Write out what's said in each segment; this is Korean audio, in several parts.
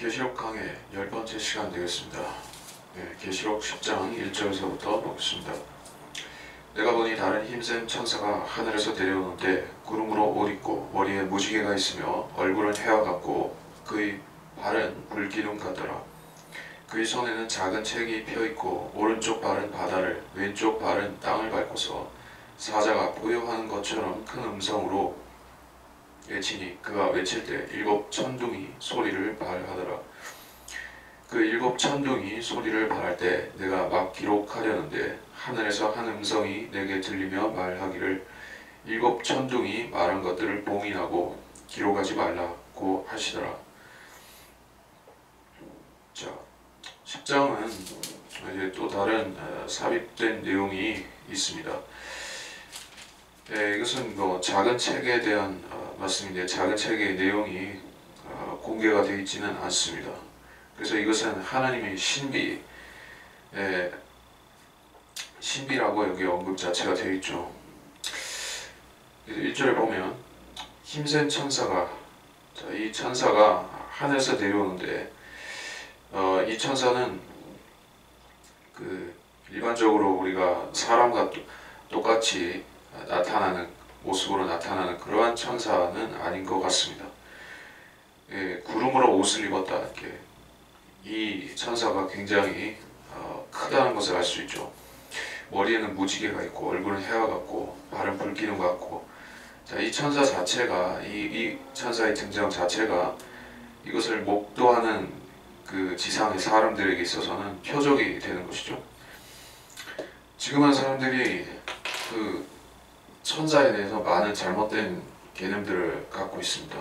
계시록 강의 10번째 시간 되겠습니다. 계시록 10장 1절에서부터 보겠습니다. 내가 보니 다른 힘센 천사가 하늘에서 내려오는데 구름으로 옷 입고 머리에 무지개가 있으며 얼굴은 해와 같고 그의 발은 불기둥 같더라. 그의 손에는 작은 책이 펴있고 오른쪽 발은 바다를 왼쪽 발은 땅을 밟고서 사자가 포효하는 것처럼 큰 음성으로 외치니 그가 외칠 때 일곱 천둥이 소리를 발하더라. 그 일곱 천둥이 소리를 발할 때 내가 막 기록하려는데 하늘에서 한 음성이 내게 들리며 말하기를 일곱 천둥이 말한 것들을 봉인하고 기록하지 말라고 하시더라. 자, 10장은 이제 또 다른 삽입된 내용이 있습니다. 이것은 작은 책에 대한 말씀인데 작은 책의 내용이 공개가 되어 있지는 않습니다. 그래서 이것은 하나님의 신비라고 여기 언급 자체가 되어 있죠. 1절에 보면 힘센 천사가, 이 천사가 하늘에서 내려오는데 이 천사는 일반적으로 우리가 사람과 똑같이 나타나는 모습으로 나타나는 그러한 천사는 아닌 것 같습니다. 구름으로 옷을 입었다. 이렇게 이 천사가 굉장히 크다는 것을 알 수 있죠. 머리에는 무지개가 있고 얼굴은 해와 같고 발은 불기둥 같고, 자, 이 천사 자체가 이 천사의 등장 자체가 이것을 목도하는 그 지상의 사람들에게 있어서는 표적이 되는 것이죠. 지금은 사람들이 그 천사에 대해서 많은 잘못된 개념들을 갖고 있습니다.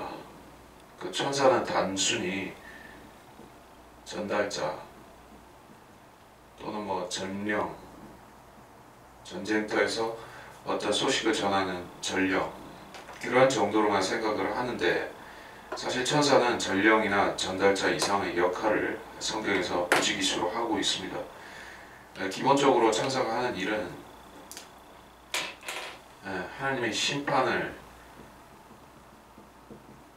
그 천사는 단순히 전달자 또는 전령, 전쟁터에서 어떤 소식을 전하는 전령, 그런 정도로만 생각을 하는데, 사실 천사는 전령이나 전달자 이상의 역할을 성경에서 부지기수로 하고 있습니다. 기본적으로 천사가 하는 일은 하나님의 심판을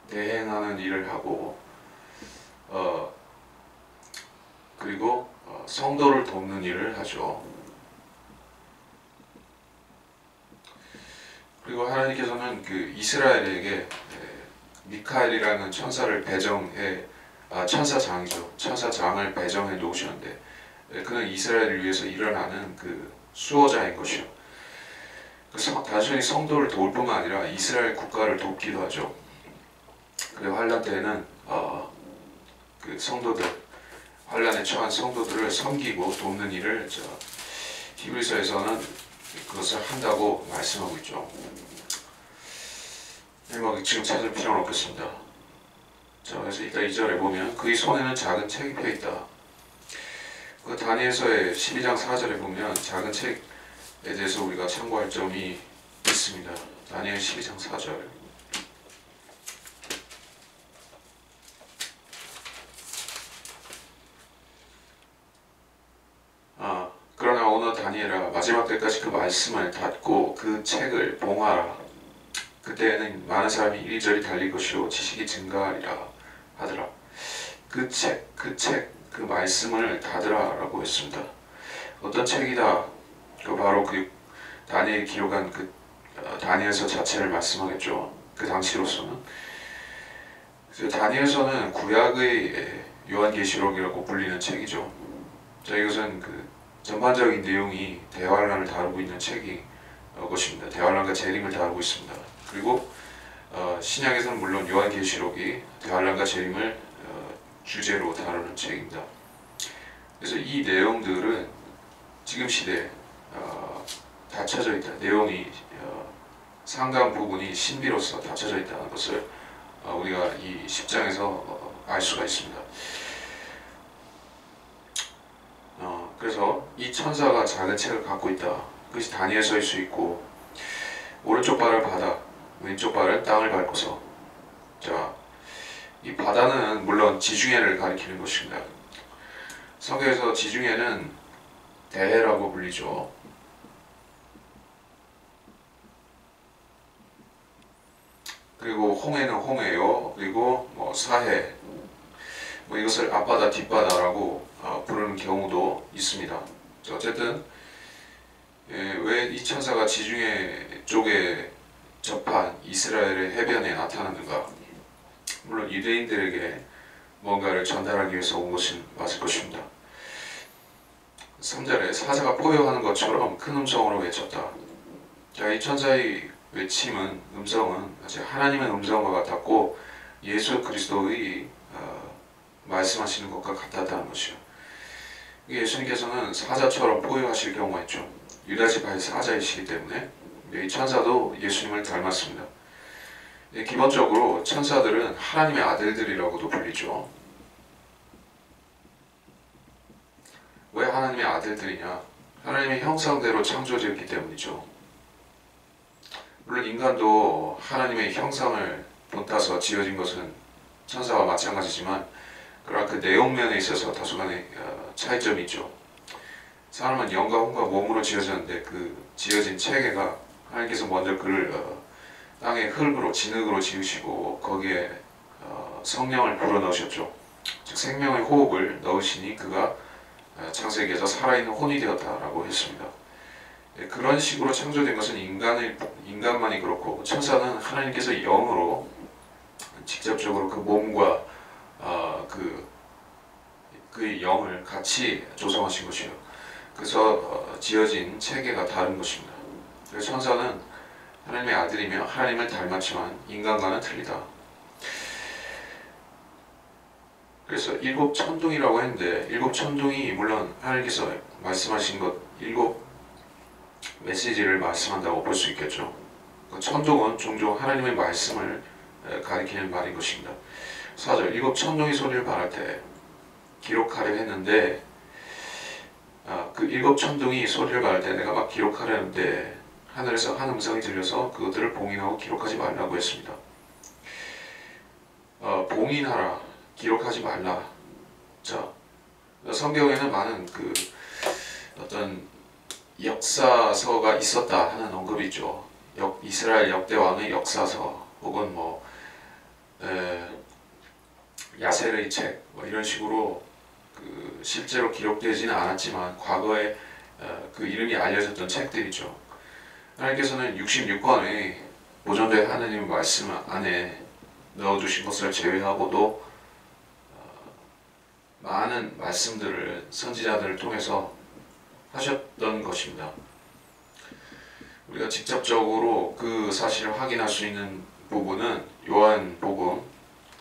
대행하는 일을 하고 그리고 성도를 돕는 일을 하죠. 그리고 하나님께서는 그 이스라엘에게 미카엘이라는 천사를 천사장이죠. 천사장을 배정해 놓으셨는데 그는 이스라엘을 위해서 일어나는 그 수호자인 것이요. 단순히 성도를 도울 뿐만 아니라 이스라엘 국가를 돕기도 하죠. 그리고 환란 때에는 그 성도들, 환란에 처한 성도들을 섬기고 돕는 일을 히브리서에서는 그것을 한다고 말씀하고 있죠. 지금 찾을 필요는 없겠습니다. 자, 그래서 일단 2절에 보면 그의 손에는 작은 책이 펴있다. 그 다니엘서의 12장 4절에 보면 작은 책에 대해서 우리가 참고할 점이 있습니다. 다니엘 12장 4절. 그러나 오늘 다니엘아, 마지막 때까지 그 말씀을 닫고 그 책을 봉하라. 그때에는 많은 사람이 이리저리 달릴 것이요 지식이 증가하리라 하더라. 그 말씀을 닫으라 라고 했습니다. 어떤 책이다? 바로 그 다니엘이 기록한 그 다니엘서 자체를 말씀하겠죠. 그 당시로서는. 다니엘서는 구약의 요한계시록이라고 불리는 책이죠. 자, 이것은 그 전반적인 내용이 대환란을 다루고 있는 책이 것입니다. 대환란과 재림을 다루고 있습니다. 그리고 신약에서는 물론 요한계시록이 대환란과 재림을 주제로 다루는 책입니다. 그래서 이 내용들은 지금 시대에 닫혀져 있다. 내용이 상당 부분이 신비로서 닫혀져 있다는 것을 우리가 이 10장에서 알 수가 있습니다. 그래서 이 천사가 작은 책을 갖고 있다. 그것이 다니엘서일 수 있고, 오른쪽 발을 바다, 왼쪽 발은 땅을 밟고서, 자, 이 바다는 물론 지중해를 가리키는 것입니다. 성경에서 지중해는 대해라고 불리죠. 그리고 홍해는 홍해요. 그리고 사해, 뭐 이것을 앞바다 뒷바다라고 부르는 경우도 있습니다. 어쨌든 왜 이 천사가 지중해 쪽에 접한 이스라엘의 해변에 나타났는가? 물론 유대인들에게 뭔가를 전달하기 위해서 온 것은 맞을 것입니다. 3절에 사자가 포효하는 것처럼 큰 음성으로 외쳤다. 자, 이 천사의 외침은 음성은 하나님의 음성과 같았고 예수 그리스도의 말씀하시는 것과 같았다는 것이요. 예수님께서는 사자처럼 포효하실 경우가 있죠. 유다지파의 사자이시기 때문에 이 천사도 예수님을 닮았습니다. 기본적으로 천사들은 하나님의 아들들이라고도 불리죠. 왜 하나님의 아들들이냐? 하나님의 형상대로 창조되었기 때문이죠. 물론 인간도 하나님의 형상을 본따서 지어진 것은 천사와 마찬가지지만 그러나 그 내용면에 있어서 다소간의 차이점이 있죠. 사람은 영과 혼과 몸으로 지어졌는데 그 지어진 체계가 하나님께서 먼저 그를 땅의 흙으로 진흙으로 지으시고 거기에 성령을 불어넣으셨죠. 즉 생명의 호흡을 넣으시니 그가 창세기에서 살아있는 혼이 되었다라고 했습니다. 그런 식으로 창조된 것은 인간만이 그렇고 천사는 하나님께서 영으로 직접적으로 그 몸과 그 영을 같이 조성하신 것이요. 그래서 지어진 체계가 다른 것입니다. 그래서 천사는 하나님의 아들이며 하나님을 닮았지만 인간과는 틀리다. 그래서 일곱 천둥이라고 했는데 일곱 천둥이 물론 하나님께서 말씀하신 것 일곱 메시지를 말씀한다고 볼 수 있겠죠. 천둥은 종종 하나님의 말씀을 가리키는 말인 것입니다. 4절 일곱 천둥이 소리를 발할 때 기록하려 했는데 그 일곱 천둥이 소리를 발할 때 내가 막 기록하려는데 하늘에서 한 음성이 들려서 그것들을 봉인하고 기록하지 말라고 했습니다. 봉인하라, 기록하지 말라. 자, 성경에는 많은 그 어떤 역사서가 있었다 하는 언급이 있죠. 이스라엘 역대 왕의 역사서 혹은 뭐 야셀의 책 뭐 이런 식으로 그 실제로 기록되지는 않았지만 과거에 그 이름이 알려졌던 책들이죠. 하나님께서는 66권의 보존된 하나님의 말씀 안에 넣어주신 것을 제외하고도 많은 말씀들을 선지자들을 통해서 하셨던 것입니다. 우리가 직접적으로 그 사실을 확인할 수 있는 부분은 요한복음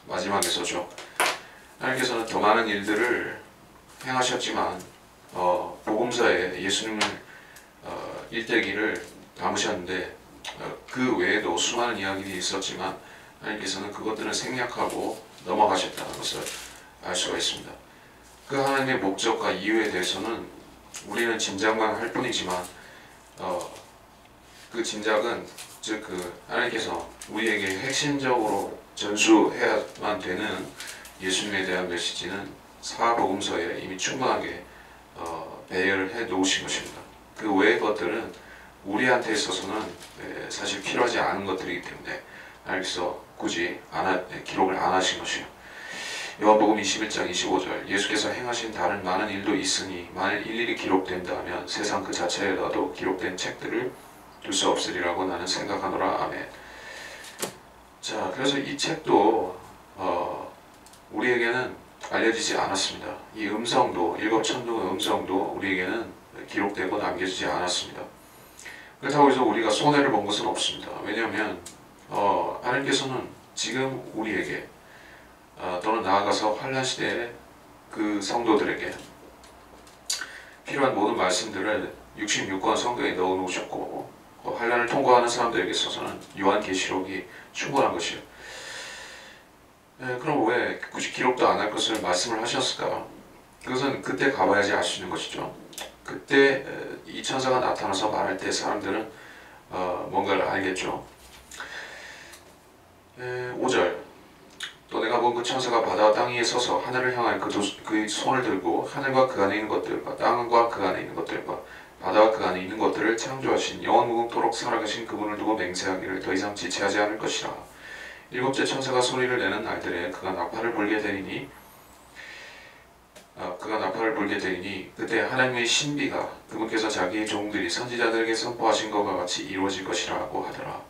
마지막에서죠. 하나님께서는 더 많은 일들을 행하셨지만 복음서에 예수님을 일대기를 담으셨는데 그 외에도 수많은 이야기들이 있었지만 하나님께서는 그것들을 생략하고 넘어가셨다는 것을 알 수가 있습니다. 그 하나님의 목적과 이유에 대해서는 우리는 짐작만 할 뿐이지만 그 짐작은 즉 하나님께서 우리에게 핵심적으로 전수해야만 되는 예수님에 대한 메시지는 사복음서에 이미 충분하게 배열을 해 놓으신 것입니다. 그 외의 것들은 우리한테 있어서는 사실 필요하지 않은 것들이기 때문에 하나님께서 굳이 기록을 안 하신 것이요. 요한복음 21장 25절 예수께서 행하신 다른 많은 일도 있으니 만일 일일이 기록된다면 세상 그 자체에라도 기록된 책들을 둘 수 없으리라고 나는 생각하노라. 아멘. 자, 그래서 이 책도 우리에게는 알려지지 않았습니다. 이 음성도 일곱 천둥의 음성도 우리에게는 기록되고 남겨지지 않았습니다. 그렇다고 해서 우리가 손해를 본 것은 없습니다. 왜냐하면 하나님께서는 지금 우리에게 또는 나아가서 환란 시대에 그 성도들에게 필요한 모든 말씀들을 66권 성경에 넣어 놓으셨고 환란을 통과하는 사람들에게 있어서는 요한계시록이 충분한 것이에요. 그럼 왜 굳이 기록도 안 할 것을 말씀을 하셨을까? 그것은 그때 가봐야지 알 수 있는 것이죠. 그때 이 천사가 나타나서 말할 때 사람들은 뭔가를 알겠죠. 5절 또 내가 본 그 천사가 바다와 땅 위에 서서 하늘을 향하여 그의 손을 들고 하늘과 그 안에 있는 것들과 땅과 그 안에 있는 것들과 바다와 그 안에 있는 것들을 창조하신 영원 무궁토록 살아계신 그분을 두고 맹세하기를 더 이상 지체하지 않을 것이라. 일곱째 천사가 소리를 내는 날들에 그가 나팔을 불게 되리니 그가 나팔을 불게 되리니 그때 하나님의 신비가 그분께서 자기의 종들이 선지자들에게 선포하신 것과 같이 이루어질 것이라고 하더라.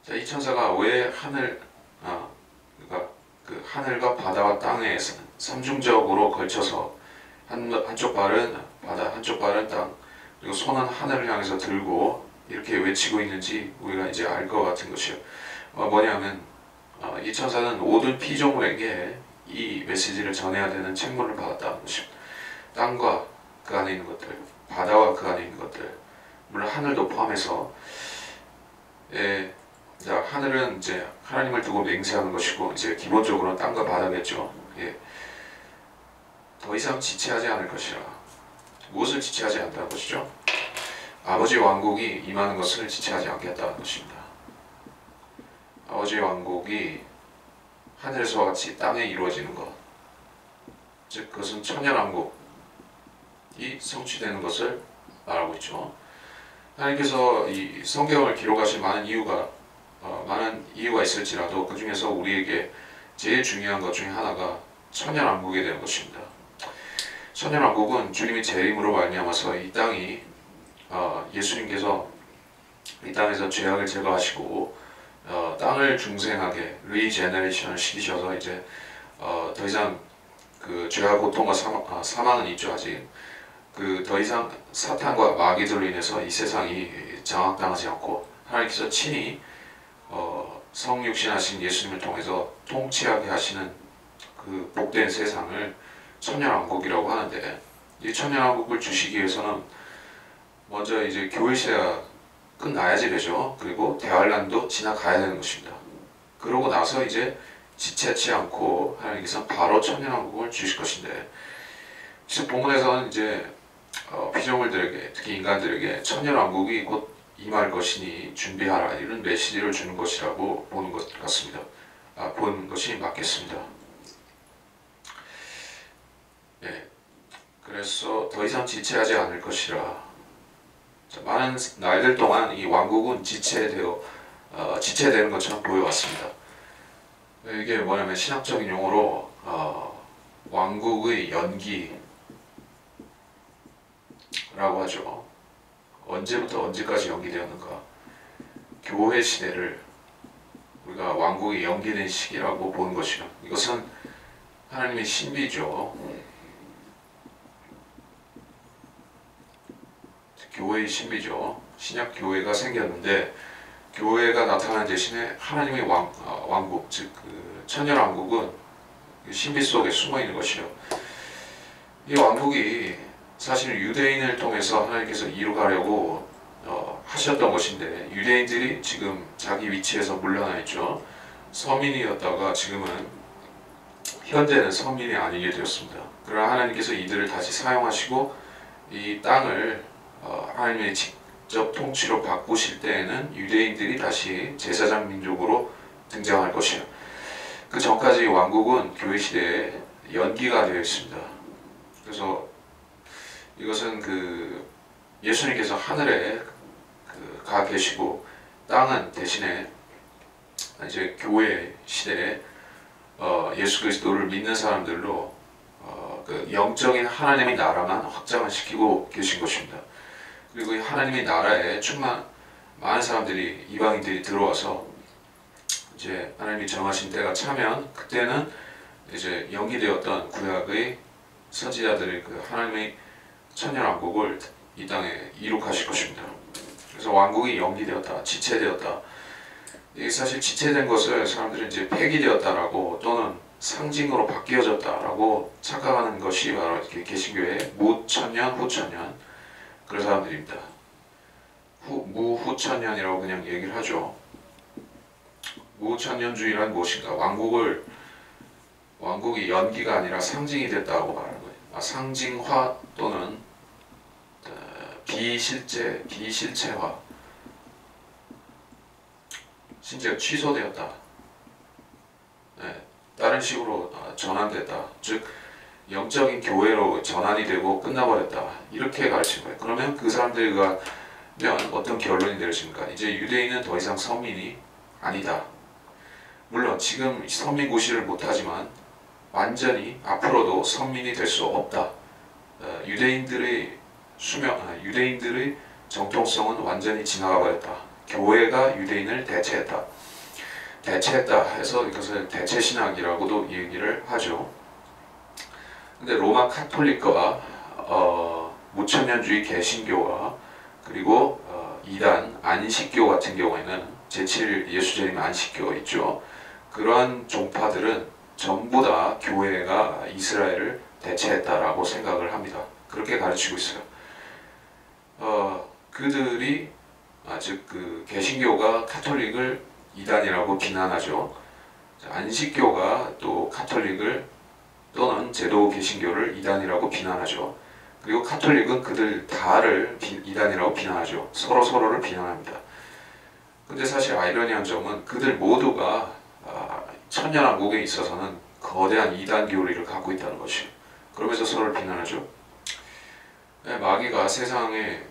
자, 이 천사가 왜 그러니까 그 하늘과 바다와 땅에 삼중적으로 걸쳐서 한쪽 발은 바다, 한쪽 발은 땅, 그리고 손은 하늘을 향해서 들고 이렇게 외치고 있는지 우리가 이제 알 것 같은 것이요. 뭐냐면 이 천사는 모든 피조물에게 이 메시지를 전해야 되는 책무를 받았다는 것입니다. 땅과 그 안에 있는 것들, 바다와 그 안에 있는 것들, 물론 하늘도 포함해서, 자, 하늘은 이제 하나님을 두고 맹세하는 것이고, 이제 기본적으로는 땅과 바다겠죠. 더 이상 지체하지 않을 것이라. 무엇을 지체하지 않다는 것이죠? 아버지 왕국이 임하는 것을 지체하지 않겠다는 것입니다. 아버지 왕국이 하늘에서와 같이 땅에 이루어지는 것, 즉 그것은 천년왕국이 성취되는 것을 말하고 있죠. 하나님께서 이 성경을 기록하신 많은 이유가 있을지라도 그 중에서 우리에게 제일 중요한 것 중에 하나가 천년왕국에 대한 것입니다. 천년왕국은 주님이 재림으로 말미암아서 이 땅이 예수님께서 이 땅에서 죄악을 제거하시고 땅을 중생하게 리제너레이션을 시키셔서 이제 더 이상 그 죄와 고통과 사망은 있죠. 아직 그 더 이상 사탄과 마귀들로 인해서 이 세상이 장악당하지 않고 하나님께서 친히 성육신하신 예수님을 통해서 통치하게 하시는 그 복된 세상을 천년왕국이라고 하는데, 이 천년왕국을 주시기 위해서는 먼저 이제 교회 시대가 끝나야지 되죠. 그리고 대환란도 지나가야 되는 것입니다. 그러고 나서 이제 지체치 않고 하나님께서 바로 천년왕국을 주실 것인데, 지금 본문에서는 이제 피조물들에게, 특히 인간들에게 천년왕국이 곧 임할 것이니 준비하라, 이런 메시지를 주는 것이라고 보는 것 같습니다. 보는 것이 맞겠습니다. 그래서 더 이상 지체하지 않을 것이라. 많은 날들 동안 이 왕국은 지체되는 것처럼 보여왔습니다. 이게 뭐냐면 신학적인 용어로 왕국의 연기라고 하죠. 언제부터 언제까지 연기되었는가? 교회 시대를 우리가 왕국이 연기된 시기라고 보는 것이요. 이것은 하나님의 신비죠. 교회의 신비죠. 신약 교회가 생겼는데 교회가 나타나는 대신에 하나님의 왕국, 즉 그 천년왕국은 신비 속에 숨어 있는 것이요. 이 왕국이 사실 유대인을 통해서 하나님께서 이루가려고 하셨던 것인데, 유대인들이 지금 자기 위치에서 물러나 있죠. 서민이었다가 지금은 현재는 서민이 아니게 되었습니다. 그러나 하나님께서 이들을 다시 사용하시고 이 땅을 하나님의 직접 통치로 바꾸실 때에는 유대인들이 다시 제사장 민족으로 등장할 것이에요. 그 전까지 왕국은 교회 시대에 연기가 되어 있습니다. 그래서 이것은 그 예수님께서 하늘에 가 계시고 땅은 대신에 이제 교회 시대에 예수 그리스도를 믿는 사람들로 그 영적인 하나님의 나라만 확장을 시키고 계신 것입니다. 그리고 이 하나님의 나라에 많은 사람들이, 이방인들이 들어와서 이제 하나님이 정하신 때가 차면 그때는 이제 연기되었던 구약의 선지자들의 그 하나님의 천년왕국을 이 땅에 이룩하실 것입니다. 그래서 왕국이 연기되었다, 지체되었다. 이게 사실 지체된 것을 사람들은 이제 폐기되었다라고 또는 상징으로 바뀌어졌다라고 착각하는 것이 바로 이렇게 개신교의 무천년, 후천년 그런 사람들입니다. 무후천년이라고 그냥 얘기를 하죠. 무천년주의란 무엇인가? 왕국이 연기가 아니라 상징이 됐다고 말하는 거예요. 상징화 또는 비실체화, 심지어 취소되었다. 다른 식으로 전환됐다. 즉 영적인 교회로 전환이 되고 끝나버렸다. 이렇게 가르친 거예요. 그러면 그 사람들과 어떤 결론이 내려집니까? 이제 유대인은 더 이상 선민이 아니다. 물론 지금 선민고시를 못하지만 완전히 앞으로도 선민이 될 수 없다. 유대인들의 유대인들의 정통성은 완전히 지나가 버렸다. 교회가 유대인을 대체했다. 대체했다 해서 이것을 대체신학이라고도 얘기를 하죠. 근데 로마 카톨릭과 무천년주의 개신교와 그리고 이단 안식교 같은 경우에는 제7일 예수재림 안식교가 있죠. 그러한 종파들은 전부 다 교회가 이스라엘을 대체했다라고 생각을 합니다. 그렇게 가르치고 있어요. 그들이 즉 그 개신교가 카톨릭을 이단이라고 비난하죠. 안식교가 또 카톨릭을 또는 제도 개신교를 이단이라고 비난하죠. 그리고 카톨릭은 그들 다를 이단이라고 비난하죠. 서로를 비난합니다. 근데 사실 아이러니한 점은 그들 모두가 천년왕국에 있어서는 거대한 이단 교리를 갖고 있다는 것이에요. 그러면서 서로를 비난하죠. 마귀가 세상에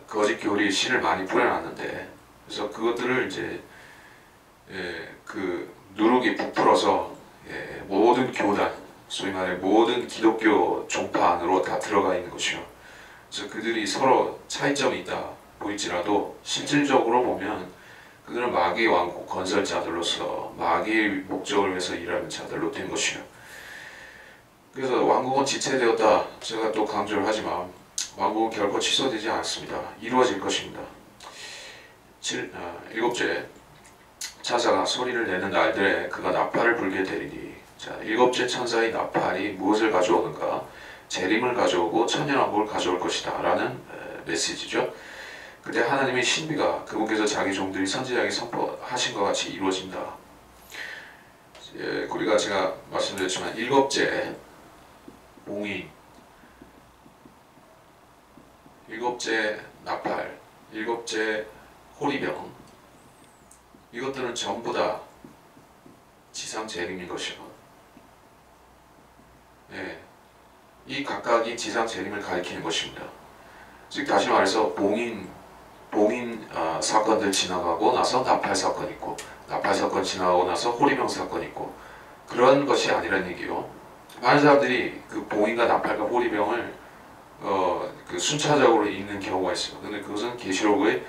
거짓 교리 신을 많이 뿌려놨는데, 그래서 그것들을 이제 그 누룩이 부풀어서 모든 교단, 소위 말해 모든 기독교 종파 안으로 다 들어가 있는 것이요. 그래서 그들이 서로 차이점이 있다 보일지라도 실질적으로 보면 그들은 마귀의 왕국 건설자들로서 마귀의 목적을 위해서 일하는 자들로 된 것이요. 그래서 왕국은 지체되었다. 제가 또 강조를 하지만 왕국은 결코 취소되지 않습니다. 이루어질 것입니다. 일곱째, 천사가 소리를 내는 날들에 그가 나팔을 불게 되리니. 자, 일곱째 천사의 나팔이 무엇을 가져오는가? 재림을 가져오고 천년왕국을 가져올 것이다 라는 메시지죠. 그때 하나님의 신비가 그분께서 자기 종들이 선지자에게 선포하신 것 같이 이루어진다. 우리가 제가 말씀드렸지만 일곱째 봉인, 일곱째 나팔, 일곱째 호리병, 이것들은 전부 다 지상 재림인 것이요. 이 각각이 지상 재림을 가리키는 것입니다. 즉 다시 말해서 봉인 사건들 지나가고 나서 나팔 사건 있고, 나팔 사건 지나가고 나서 호리병 사건 있고, 그런 것이 아니라는 얘기요. 많은 사람들이 그 봉인과 나팔과 호리병을 그 순차적으로 읽는 경우가 있어요. 근데 그것은 계시록의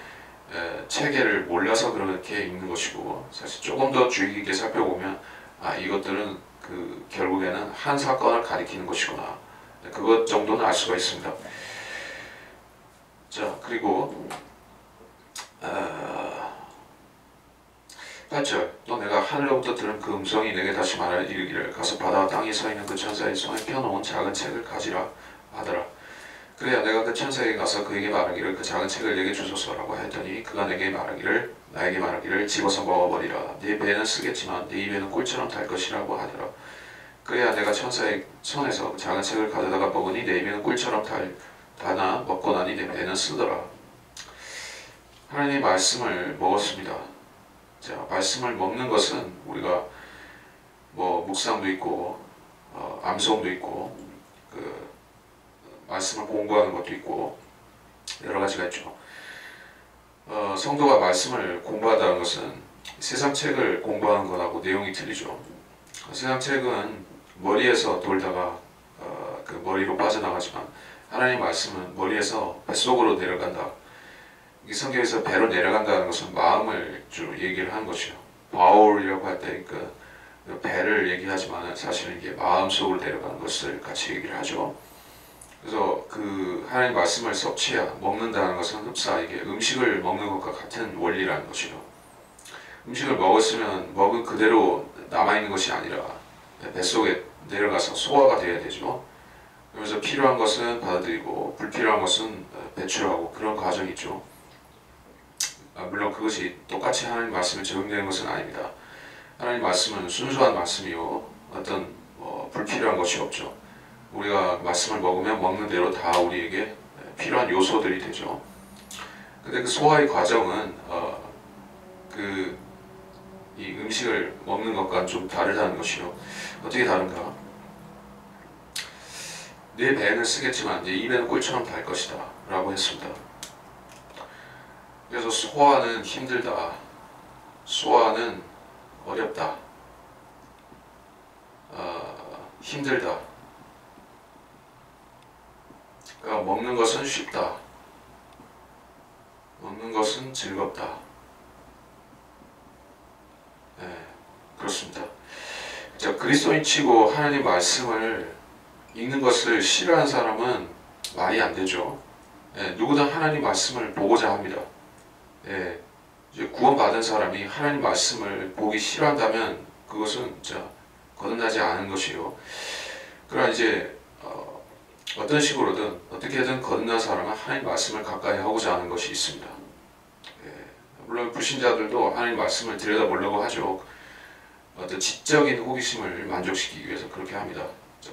체계를 몰라서 그렇게 읽는 것이고, 사실 조금 더 주의 깊게 살펴보면 이것들은 그 결국에는 한 사건을 가리키는 것이구나, 그것 정도는 알 수가 있습니다. 자, 그리고 8절, 또 내가 하늘로부터 들은 그 음성이 내게 다시 말하여 이르기를 가서 바다와 땅에 서 있는 그 천사의 손에 펴놓은 작은 책을 가지라 하더라. 그래야 내가 그 천사에게 가서 그에게 말하기를 그 작은 책을 내게 주소서라고 했더니 그가 나에게 말하기를 집어서 먹어버리라. 네 배는 쓰겠지만 네 입에는 꿀처럼 달 것이라고 하더라. 그래야 내가 천사의 손에서 그 작은 책을 가져다가 먹으니 내 입에는 꿀처럼 다나 먹고 나니 내 배는 쓰더라. 하나님의 말씀을 먹었습니다. 자, 말씀을 먹는 것은 우리가 뭐 묵상도 있고 암송도 있고 그 말씀을 공부하는 것도 있고 여러 가지가 있죠. 성도가 말씀을 공부한다는 것은 세상 책을 공부하는 것하고 내용이 틀리죠. 세상 책은 머리에서 돌다가 그 머리로 빠져나가지만 하나님 말씀은 머리에서 뱃속으로 내려간다. 이 성경에서 배로 내려간다는 것은 마음을 주로 얘기를 하는 것이요. 바울이라고 할 때 그 배를 얘기하지만 사실은 이게 마음속으로 내려가는 것을 같이 얘기를 하죠. 그래서 그 하나님 말씀을 섭취하 먹는다는 것은 흡사 이게 음식을 먹는 것과 같은 원리라는 것이요. 음식을 먹었으면 먹은 그대로 남아있는 것이 아니라 뱃속에 내려가서 소화가 돼야 되죠. 그러면서 필요한 것은 받아들이고 불필요한 것은 배출하고 그런 과정이 있죠. 물론 그것이 똑같이 하나님 말씀에 적용되는 것은 아닙니다. 하나님 말씀은 순수한 말씀이요, 어떤 불필요한 것이 없죠. 우리가 말씀을 먹으면 먹는 대로 다 우리에게 필요한 요소들이 되죠. 근데 그 소화의 과정은 이 음식을 먹는 것과는 좀 다르다는 것이요. 어떻게 다른가? 내 배는 쓰겠지만 내 입에는 꿀처럼 달 것이다 라고 했습니다. 그래서 소화는 힘들다, 소화는 어렵다, 힘들다. 그러니까 먹는 것은 쉽다. 먹는 것은 즐겁다. 네, 그렇습니다. 자, 그리스도인 치고 하나님 말씀을 읽는 것을 싫어하는 사람은 말이 안 되죠. 네, 누구나 하나님 말씀을 보고자 합니다. 네, 이제 구원받은 사람이 하나님 말씀을 보기 싫어한다면 그것은 진짜 거듭나지 않은 것이요. 그러나 이제 어떤 식으로든 어떻게든 거듭난 사람은 하나님 말씀을 가까이 하고자 하는 것이 있습니다. 예, 물론 불신자들도 하나님 말씀을 들여다보려고 하죠. 어떤 지적인 호기심을 만족시키기 위해서 그렇게 합니다.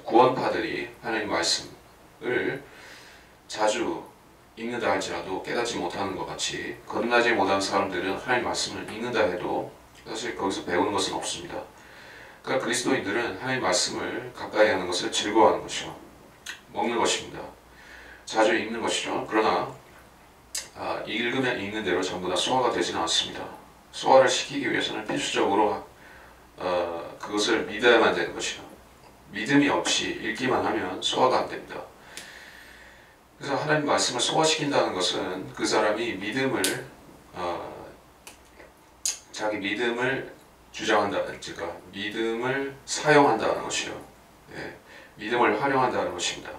구원파들이 하나님 말씀을 자주 읽는다 할지라도 깨닫지 못하는 것 같이 거듭나지 못한 사람들은 하나님 말씀을 읽는다 해도 사실 거기서 배우는 것은 없습니다. 그러니까 그리스도인들은 하나님 말씀을 가까이 하는 것을 즐거워하는 것이요, 먹는 것입니다. 자주 읽는 것이죠. 그러나 읽으면 읽는 대로 전부 다 소화가 되지는 않습니다. 소화를 시키기 위해서는 필수적으로 그것을 믿어야만 되는 것이요, 믿음이 없이 읽기만 하면 소화가 안 됩니다. 그래서 하나님 말씀을 소화시킨다는 것은 그 사람이 자기 믿음을 주장한다는, 그러니까 믿음을 사용한다는 것이요, 예, 믿음을 활용한다는 것입니다.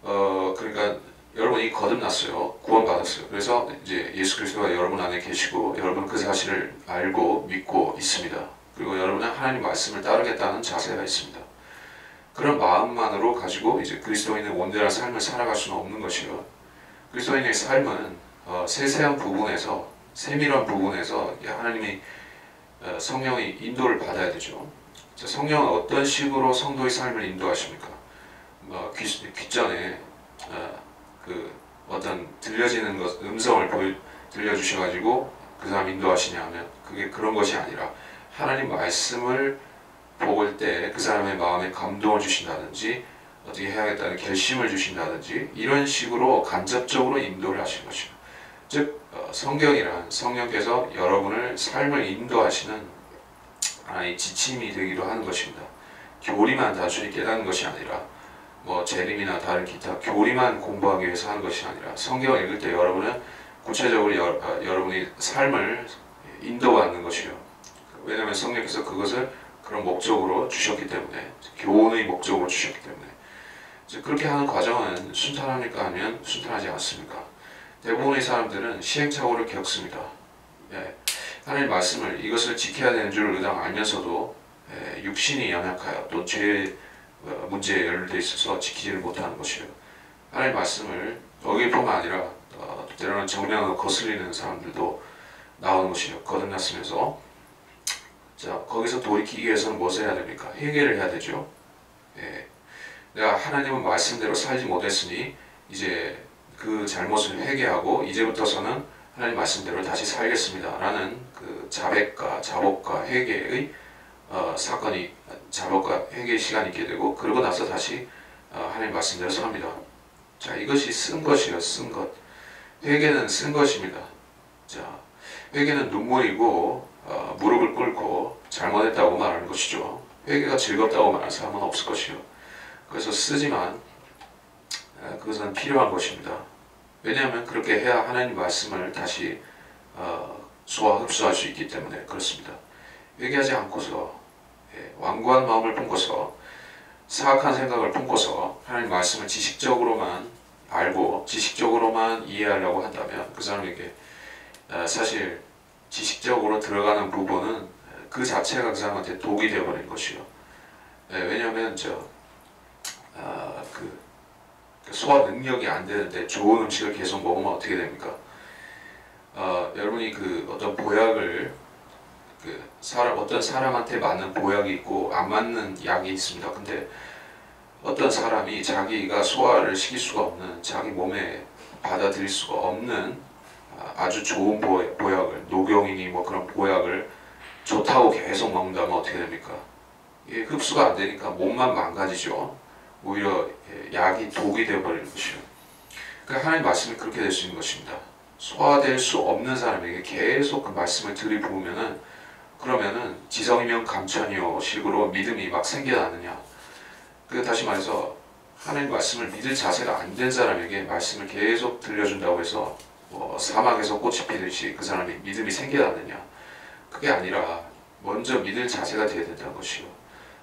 그러니까 여러분이 거듭났어요. 구원받았어요. 그래서 이제 예수 그리스도가 여러분 안에 계시고 여러분은 그 사실을 알고 믿고 있습니다. 그리고 여러분은 하나님 말씀을 따르겠다는 자세가 있습니다. 그런 마음만으로 가지고 이제 그리스도인의 온전한 삶을 살아갈 수는 없는 것이요. 그리스도인의 삶은 세세한 부분에서, 세밀한 부분에서 하나님이 성령의 인도를 받아야 되죠. 성령은 어떤 식으로 성도의 삶을 인도하십니까? 귓전에 그 어떤 들려지는 음성을 들려주셔가지고 그 사람 인도하시냐 하면 그게 그런 것이 아니라 하나님 말씀을 볼 때 그 사람의 마음에 감동을 주신다든지 어떻게 해야겠다는 결심을 주신다든지 이런 식으로 간접적으로 인도를 하시는 것이죠. 즉 성경이란 성령께서 여러분을 삶을 인도하시는 하나의 지침이 되기도 하는 것입니다. 교리만 단순히 깨닫는 것이 아니라 재림이나 다른 기타 교리만 공부하기 위해서 하는 것이 아니라 성경을 읽을 때 여러분은 구체적으로 여러분의 삶을 인도받는 것이요. 왜냐하면 성령께서 그것을 그런 목적으로 주셨기 때문에, 교훈의 목적으로 주셨기 때문에. 그렇게 하는 과정은 순탄합니까? 아니면 순탄하지 않습니까? 대부분의 사람들은 시행착오를 겪습니다. 예, 하나님 말씀을 이것을 지켜야 되는 줄 의당 알면서도 육신이 연약하여 또 죄의 문제에 연루되어 있어서 지키지를 못하는 것이에요. 하나님 말씀을 어길 뿐만 아니라 때로는 정면으로 거슬리는 사람들도 나오는 것이에요. 거듭났으면서. 자, 거기서 돌이키기 위해서는 무엇을 해야 됩니까? 회개를 해야 되죠. 예, 내가 하나님의 말씀대로 살지 못했으니 이제 그 잘못을 회개하고 이제부터서는 하나님 말씀대로 다시 살겠습니다 라는 그 자복과 회개의 사건이, 자복과 회개의 시간이 있게 되고, 그러고 나서 다시 하나님 말씀대로 삽니다. 자, 이것이 쓴 것이에요. 쓴 것. 회개는 쓴 것입니다. 자, 회개는 눈물이고 무릎을 꿇고 잘못했다고 말하는 것이죠. 회개가 즐겁다고 말하는 사람은 없을 것이요. 그래서 쓰지만 그것은 필요한 것입니다. 왜냐하면 그렇게 해야 하나님 말씀을 다시 소화 흡수할 수 있기 때문에 그렇습니다. 회개하지 않고서 완고한 마음을 품고서 사악한 생각을 품고서 하나님 말씀을 지식적으로만 알고 지식적으로만 이해하려고 한다면 그 사람에게 사실 지식적으로 들어가는 부분은 그 자체가 그 사람한테 독이 되어버린 것이요. 왜냐하면 소화 능력이 안 되는데 좋은 음식을 계속 먹으면 어떻게 됩니까? 여러분이 어떤 보약을 어떤 사람한테 맞는 보약이 있고 안 맞는 약이 있습니다. 근데 어떤 사람이 자기가 소화를 시킬 수가 없는, 자기 몸에 받아들일 수가 없는 아주 좋은 보약을, 녹용이니 그런 보약을 좋다고 계속 먹는다면 어떻게 됩니까? 이게 흡수가 안 되니까 몸만 망가지죠. 오히려 약이 독이 되어버리는 것이요. 그러니까 하나님 말씀이 그렇게 될 수 있는 것입니다. 소화될 수 없는 사람에게 계속 그 말씀을 들이부으면은, 그러면은 지성이면 감천이요 식으로 믿음이 막 생겨나느냐. 그 다시 말해서 하나님 말씀을 믿을 자세가 안 된 사람에게 말씀을 계속 들려준다고 해서 사막에서 꽃이 피듯이 그 사람이 믿음이 생겨나느냐, 그게 아니라 먼저 믿을 자세가 되어야 된다는 것이요.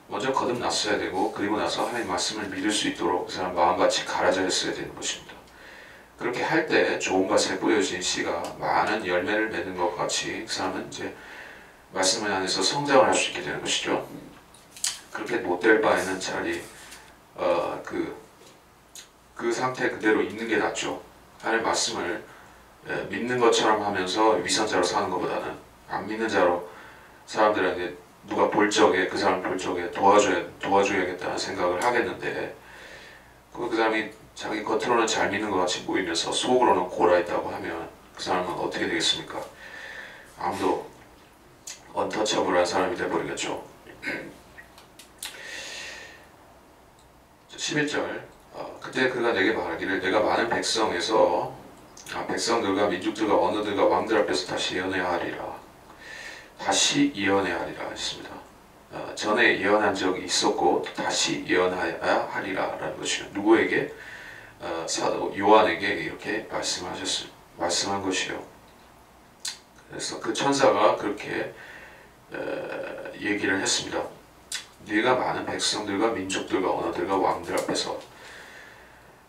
먼저 거듭났어야 되고, 그리고 나서 하나님 말씀을 믿을 수 있도록 그 사람 마음같이 갈아져 있어야 되는 것입니다. 그렇게 할 때 좋은 밭에 뿌려진 씨가 많은 열매를 맺는 것 같이 그 사람은 이제 말씀 안에서 성장을 할 수 있게 되는 것이죠. 그렇게 못될 바에는 차라리 그 상태 그대로 있는 게 낫죠. 하나님 말씀을 믿는 것처럼 하면서 위선자로 사는 것보다는 안 믿는 자로 사람들한테 누가 볼 적에, 그 사람 볼 적에 도와줘야겠다는 생각을 하겠는데, 그 사람이 자기 겉으로는 잘 믿는 것 같이 보이면서 속으로는 골아있다고 하면 그 사람은 어떻게 되겠습니까? 아무도 언터처블한 사람이 되어버리겠죠. 11절, 그때 그가 내게 말하기를 내가 많은 백성들과 민족들과 언어들과 왕들 앞에서 다시 예언하리라. 다시 예언하리라 했습니다. 전에 예언한 적이 있었고 다시 예언하여야 하리라 라는 것이요. 누구에게? 사도 요한에게 이렇게 말씀한 것이요. 그래서 그 천사가 그렇게 얘기를 했습니다. 네가 많은 백성들과 민족들과 언어들과 왕들 앞에서.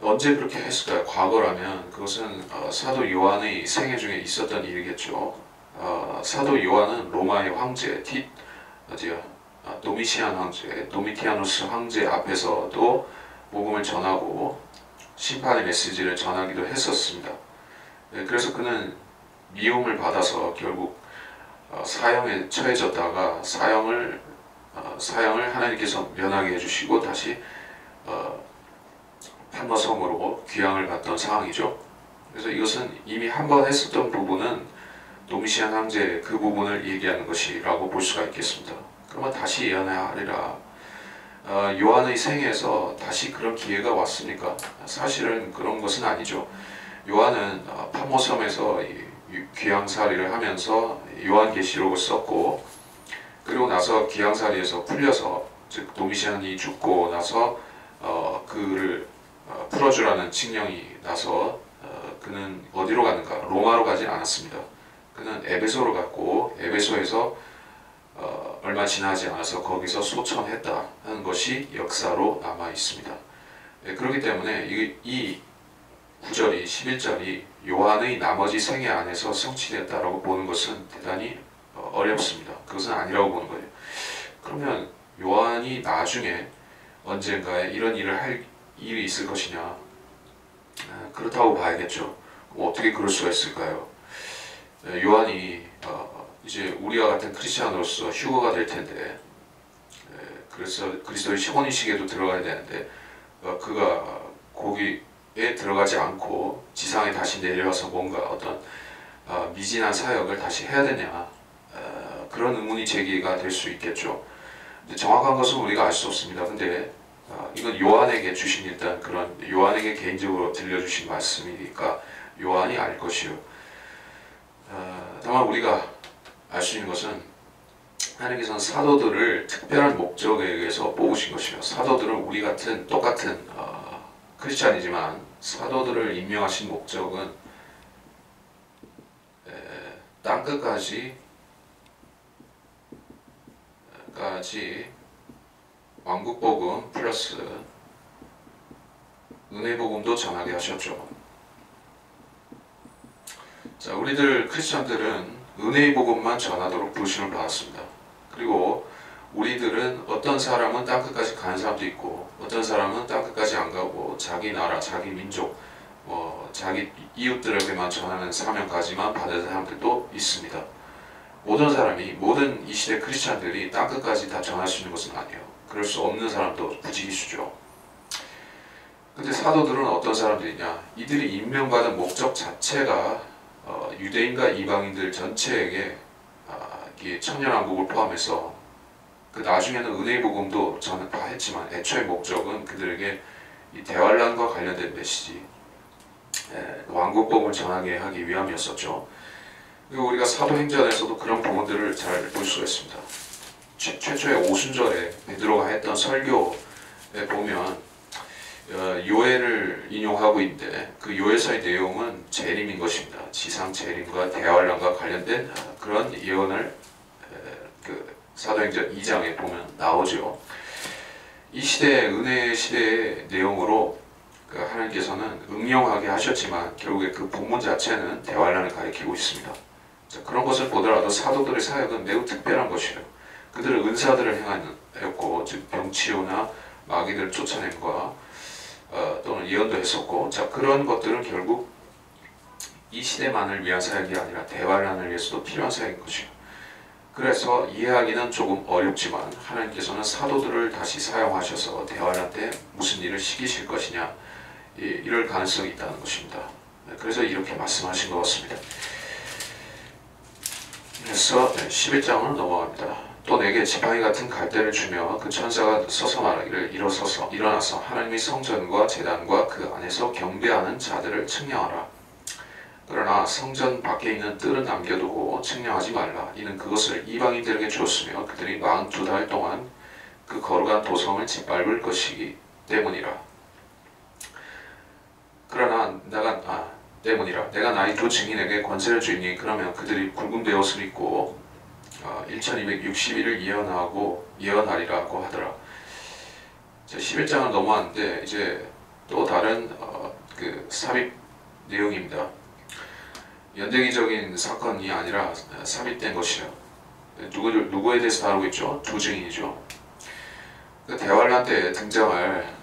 언제 그렇게 했을까요? 과거라면 그것은 사도 요한의 생애 중에 있었던 일이겠죠. 사도 요한은 로마의 황제 도미시안 황제, 도미티아누스 황제 앞에서도 복음을 전하고 심판의 메시지를 전하기도 했었습니다. 그래서 그는 미움을 받아서 결국 사형에 처해졌다가 사형을 하나님께서 면하게 해주시고 다시 판마성으로 귀향을 갔던 상황이죠. 그래서 이것은 이미 한 번 했었던 부분은 도미시안 황제 그 부분을 얘기하는 것이라고 볼 수가 있겠습니다. 그러면 다시 예언하리라. 요한의 생애에서 다시 그런 기회가 왔습니까? 사실은 그런 것은 아니죠. 요한은 파모섬에서 귀향살이를 하면서 요한계시록을 썼고, 그리고 나서 귀향살이에서 풀려서, 즉 도미시안이 죽고 나서 그를 풀어주라는 칙령이 나서 그는 어디로 가는가? 로마로 가지 않았습니다. 그는 에베소로 갔고, 에베소에서 얼마 지나지 않아서 거기서 소천했다 하는 것이 역사로 남아 있습니다. 그렇기 때문에 이 9절이 11절이 요한의 나머지 생애 안에서 성취됐다라고 보는 것은 대단히 어렵습니다. 그것은 아니라고 보는 거예요. 그러면 요한이 나중에 언젠가에 이런 일을 할 일이 있을 것이냐? 그렇다고 봐야겠죠. 어떻게 그럴 수가 있을까요? 요한이 이제 우리와 같은 크리스찬으로서 휴거가 될 텐데, 그래서 그리스도의 혼인식에도 들어가야 되는데 그가 거기에 들어가지 않고 지상에 다시 내려와서 뭔가 어떤 미진한 사역을 다시 해야 되냐, 그런 의문이 제기가 될 수 있겠죠. 근데 정확한 것은 우리가 알 수 없습니다. 근데 이건 요한에게 주신, 일단 그런 요한에게 개인적으로 들려주신 말씀이니까 요한이 알 것이요. 다만 우리가 알 수 있는 것은 하나님께서는 사도들을 특별한 목적에 의해서 뽑으신 것이요. 사도들은 우리 같은 똑같은 크리스찬이지만 사도들을 임명하신 목적은 땅끝까지 왕국복음 플러스 은혜복음도 전하게 하셨죠. 자, 우리들 크리스찬들은 은혜의 복음만 전하도록 부르심을 받았습니다. 그리고 우리들은 어떤 사람은 땅끝까지 가는 사람도 있고, 어떤 사람은 땅끝까지 안 가고 자기 나라, 자기 민족, 자기 이웃들에게만 전하는 사명까지만 받은 사람들도 있습니다. 모든 이 시대 크리스찬들이 땅끝까지 다 전할 수 있는 것은 아니에요. 그럴 수 없는 사람도 부지기수죠. 근데 사도들은 어떤 사람들이냐? 이들이 임명받은 목적 자체가 유대인과 이방인들 전체에게 천년왕국을 포함해서, 그 나중에는 은혜의 복음도 전파했지만 애초의 목적은 그들에게 이 대환란과 관련된 메시지, 왕국복음을 전하게 하기 위함이었었죠. 그리고 우리가 사도행전에서도 그런 부분들을 잘 볼 수가 있습니다. 최초의 오순절에 베드로가 했던 설교, 보면 요엘을 인용하고 있는데 그 요엘서의 내용은 재림인 것입니다. 지상 재림과 대환란과 관련된 그런 예언을 그 사도행전 2장에 보면 나오죠. 이 시대 은혜의 시대의 내용으로 하나님께서는 응용하게 하셨지만 결국에 그 본문 자체는 대환란을 가리키고 있습니다. 자, 그런 것을 보더라도 사도들의 사역은 매우 특별한 것이에요. 그들은 은사들을 행하였고 즉 병치유나 마귀들을 쫓아냄과 또는 예언도 했었고, 자 그런 것들은 결국 이 시대만을 위한 사역이 아니라 대환란을 위해서도 필요한 사역인 것이에요. 그래서 이해하기는 조금 어렵지만 하나님께서는 사도들을 다시 사용하셔서 대환란 때 무슨 일을 시키실 것이냐 이럴 가능성이 있다는 것입니다. 그래서 이렇게 말씀하신 것 같습니다. 그래서 11장으로 넘어갑니다. 또 내게 지팡이 같은 갈대를 주며 그 천사가 서서 말하기를 일어나서 하나님의 성전과 제단과 그 안에서 경배하는 자들을 측량하라. 그러나 성전 밖에 있는 뜰은 남겨두고 측량하지 말라. 이는 그것을 이방인들에게 주었으며 그들이 42달 동안 그 거룩한 도성을 짓밟을 것이기 때문이라. 내가 나의 두 증인에게 권세를 주니 그러면 그들이 굵은 베옷을 입고 1260일을 예언하리라고 하더라. 11장을 넘어왔는데 이제 또 다른 그 삽입 내용입니다. 연대기적인 사건이 아니라 삽입된 것이에요. 누구에 대해서 다루고 있죠? 두 증인이죠. 그 대환란 때 등장할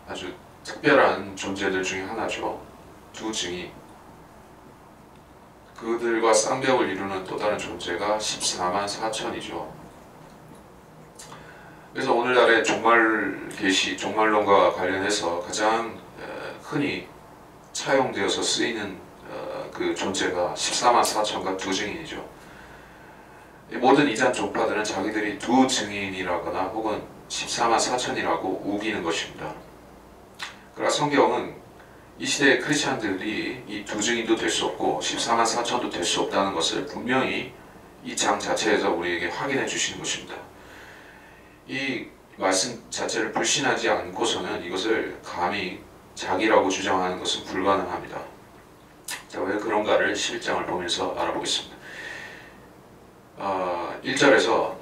아주 특별한 존재들 중에 하나죠. 두 증인. 그들과 쌍벽을 이루는 또 다른 존재가 14만 4천이죠. 그래서 오늘날의 종말 계시, 종말론과 관련해서 가장 흔히 차용되어서 쓰이는 그 존재가 14만 4천과 두 증인이죠. 모든 이단 종파들은 자기들이 두 증인이라거나 혹은 14만 4천이라고 우기는 것입니다. 그러나 성경은 이 시대의 크리스찬들이 이 두 증인도 될 수 없고 14만 4천도 될 수 없다는 것을 분명히 이 장 자체에서 우리에게 확인해 주시는 것입니다. 이 말씀 자체를 불신하지 않고서는 이것을 감히 자기라고 주장하는 것은 불가능합니다. 자, 왜 그런가를 11장을 보면서 알아보겠습니다. 1절에서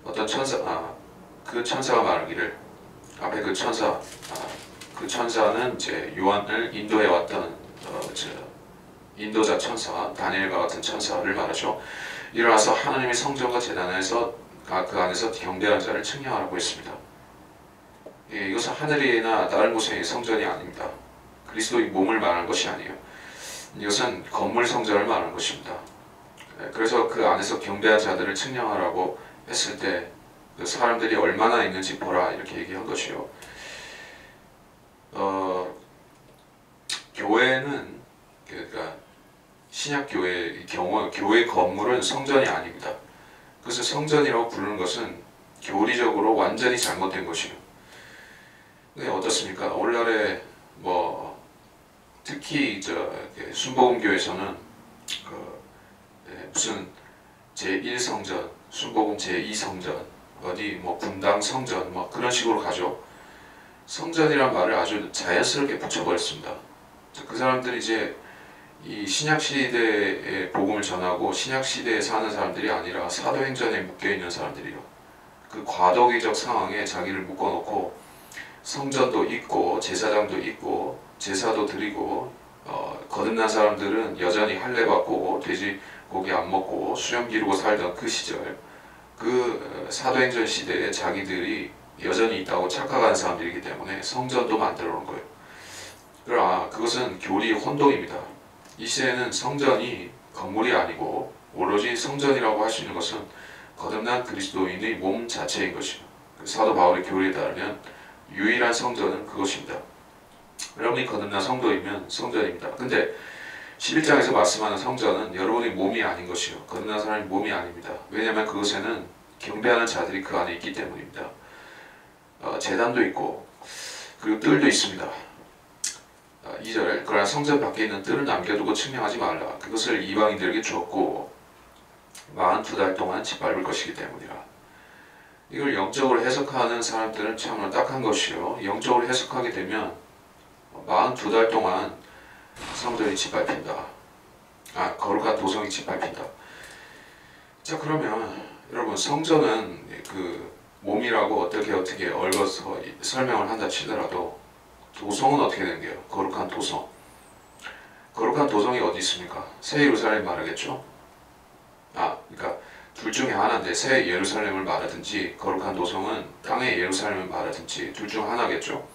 어떤 그 천사가 말하기를 앞에 그 천사는 이제 요한을 인도해 왔던 인도자 천사 다니엘과 같은 천사를 말하죠. 일어나서 하나님의 성전과 제단에서 그 안에서 경배하는 자를 측량하라고 했습니다. 이것은 하늘이나 다른 곳의 성전이 아닙니다. 그리스도의 몸을 말하는 것이 아니에요. 이것은 건물 성전을 말하는 것입니다. 그래서 그 안에서 경배한 자들을 측량하라고 했을 때 그 사람들이 얼마나 있는지 보라 이렇게 얘기한 것이요. 교회는 그러니까 신약교회의 경우 교회 건물은 성전이 아닙니다. 그래서 성전이라고 부르는 것은 교리적으로 완전히 잘못된 것이에요. 근데 어떻습니까? 오늘날에 특히 순복음교에서는 무슨 제1성전, 순복음 제2성전, 어디 분당 성전 그런 식으로 가죠. 성전이란 말을 아주 자연스럽게 붙여버렸습니다. 그 사람들이 이제 이 신약시대의 복음을 전하고 신약시대에 사는 사람들이 아니라 사도행전에 묶여있는 사람들이요. 그 과도기적 상황에 자기를 묶어놓고 성전도 있고 제사장도 있고 제사도 드리고 거듭난 사람들은 여전히 할례받고 돼지고기 안 먹고 수염 기르고 살던 그 시절 그 사도행전 시대에 자기들이 여전히 있다고 착각하는 사람들이기 때문에 성전도 만들어 놓은 거예요. 그러나 그것은 교리 혼동입니다. 이 시대에는 성전이 건물이 아니고 오로지 성전이라고 할 수 있는 것은 거듭난 그리스도인의 몸 자체인 것이죠. 사도 바울의 교리에 따르면 유일한 성전은 그것입니다. 여러분이 거듭난 성도이면 성전입니다. 근데 11장에서 말씀하는 성전은 여러분의 몸이 아닌 것이요. 거듭난 사람의 몸이 아닙니다. 왜냐하면 그것에는 경배하는 자들이 그 안에 있기 때문입니다. 제단도 있고 그리고 뜰도 있습니다. 2절 그러나 성전 밖에 있는 뜰을 남겨두고 측량하지 말라. 그것을 이방인들에게 주었고 42달 동안 짓밟을 것이기 때문이라. 이걸 영적으로 해석하는 사람들은 참으로 딱한 것이요. 영적으로 해석하게 되면 42달 동안 성전이 짓밟힌다. 거룩한 도성이 짓밟힌다. 자, 그러면 여러분, 성전은 그 몸이라고 어떻게 얽어서 설명을 한다 치더라도 도성은 어떻게 되는 게요? 거룩한 도성. 거룩한 도성이 어디 있습니까? 새 예루살렘 말하겠죠? 그러니까 둘 중에 하나인데, 새 예루살렘을 말하든지 거룩한 도성은 땅의 예루살렘을 말하든지 둘 중 하나겠죠?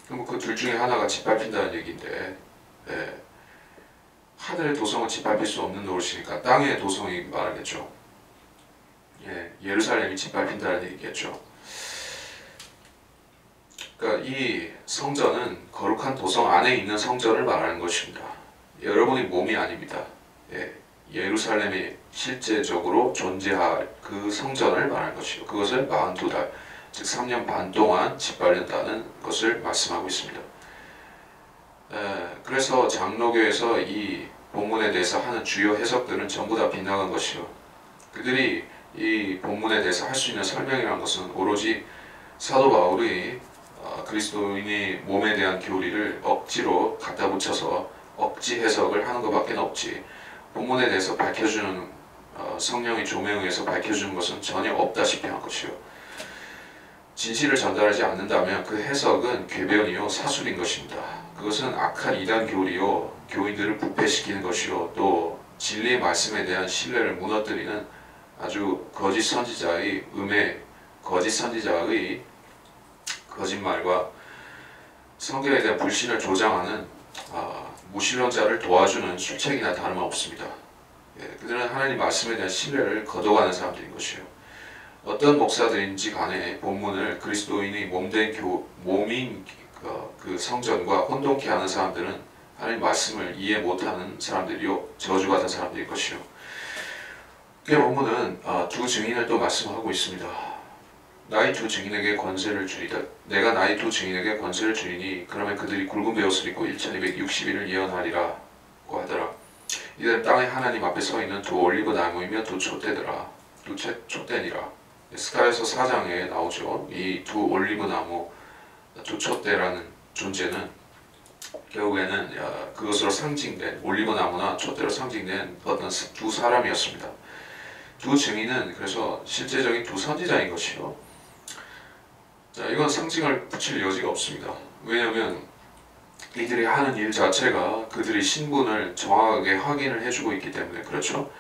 그럼 그 둘 중에 하나가 짓밟힌다는 얘기인데, 하늘의 도성은 짓밟힐 수 없는 노릇이니까 땅의 도성이 말하겠죠. 예루살렘이 짓밟힌다는 얘기겠죠. 그러니까 이 성전은 거룩한 도성 안에 있는 성전을 말하는 것입니다. 여러분의 몸이 아닙니다. 예루살렘이 실제적으로 존재할 그 성전을 말하는 것이요. 그것을 42달, 즉 3년 반 동안 짓밟는다는 것을 말씀하고 있습니다. 그래서 장로교에서 이 본문에 대해서 하는 주요 해석들은 전부 다 빗나간 것이요. 그들이 이 본문에 대해서 할 수 있는 설명이라는 것은 오로지 사도 바울이 그리스도인이 몸에 대한 교리를 억지로 갖다 붙여서 억지 해석을 하는 것밖에 없지, 본문에 대해서 밝혀주는 성령의 조명에 의해서 밝혀주는 것은 전혀 없다시피 한 것이요. 진실을 전달하지 않는다면 그 해석은 궤변이요 사술인 것입니다. 그것은 악한 이단 교리요, 교인들을 부패시키는 것이요, 또 진리의 말씀에 대한 신뢰를 무너뜨리는 아주 거짓 선지자의 거짓 선지자의 거짓말과 성경에 대한 불신을 조장하는 무신론자를 도와주는 술책이나 다름없습니다. 그들은 하나님 말씀에 대한 신뢰를 거둬가는 사람들인 것이에요. 어떤 목사들인지 간에 본문을 그리스도인의 몸인 그 성전과 혼동케 하는 사람들은 하나님 말씀을 이해 못하는 사람들이요, 저주받은 사람들일 것이요. 그 본문은 두 증인을 또 말씀하고 있습니다. 나의 두 증인에게 권세를 주리다. 내가 나의 두 증인에게 권세를 주리니 그러면 그들이 굵은 베옷을 입고 1260일을 예언하리라고 하더라. 이들은 땅의 하나님 앞에 서 있는 두 올리브 나무이며 두 촛대더라. 두 촛대니라. 스가랴서 4장에 나오죠. 이 두 올리브 나무, 두 촛대라는 존재는 결국에는 그것으로 상징된, 올리브 나무나 촛대로 상징된 어떤 두 사람이었습니다. 두 증인은 그래서 실제적인 두 선지자인 것이요. 자, 이건 상징을 붙일 여지가 없습니다. 왜냐하면 이들이 하는 일 자체가 그들의 신분을 정확하게 확인을 해주고 있기 때문에 그렇죠.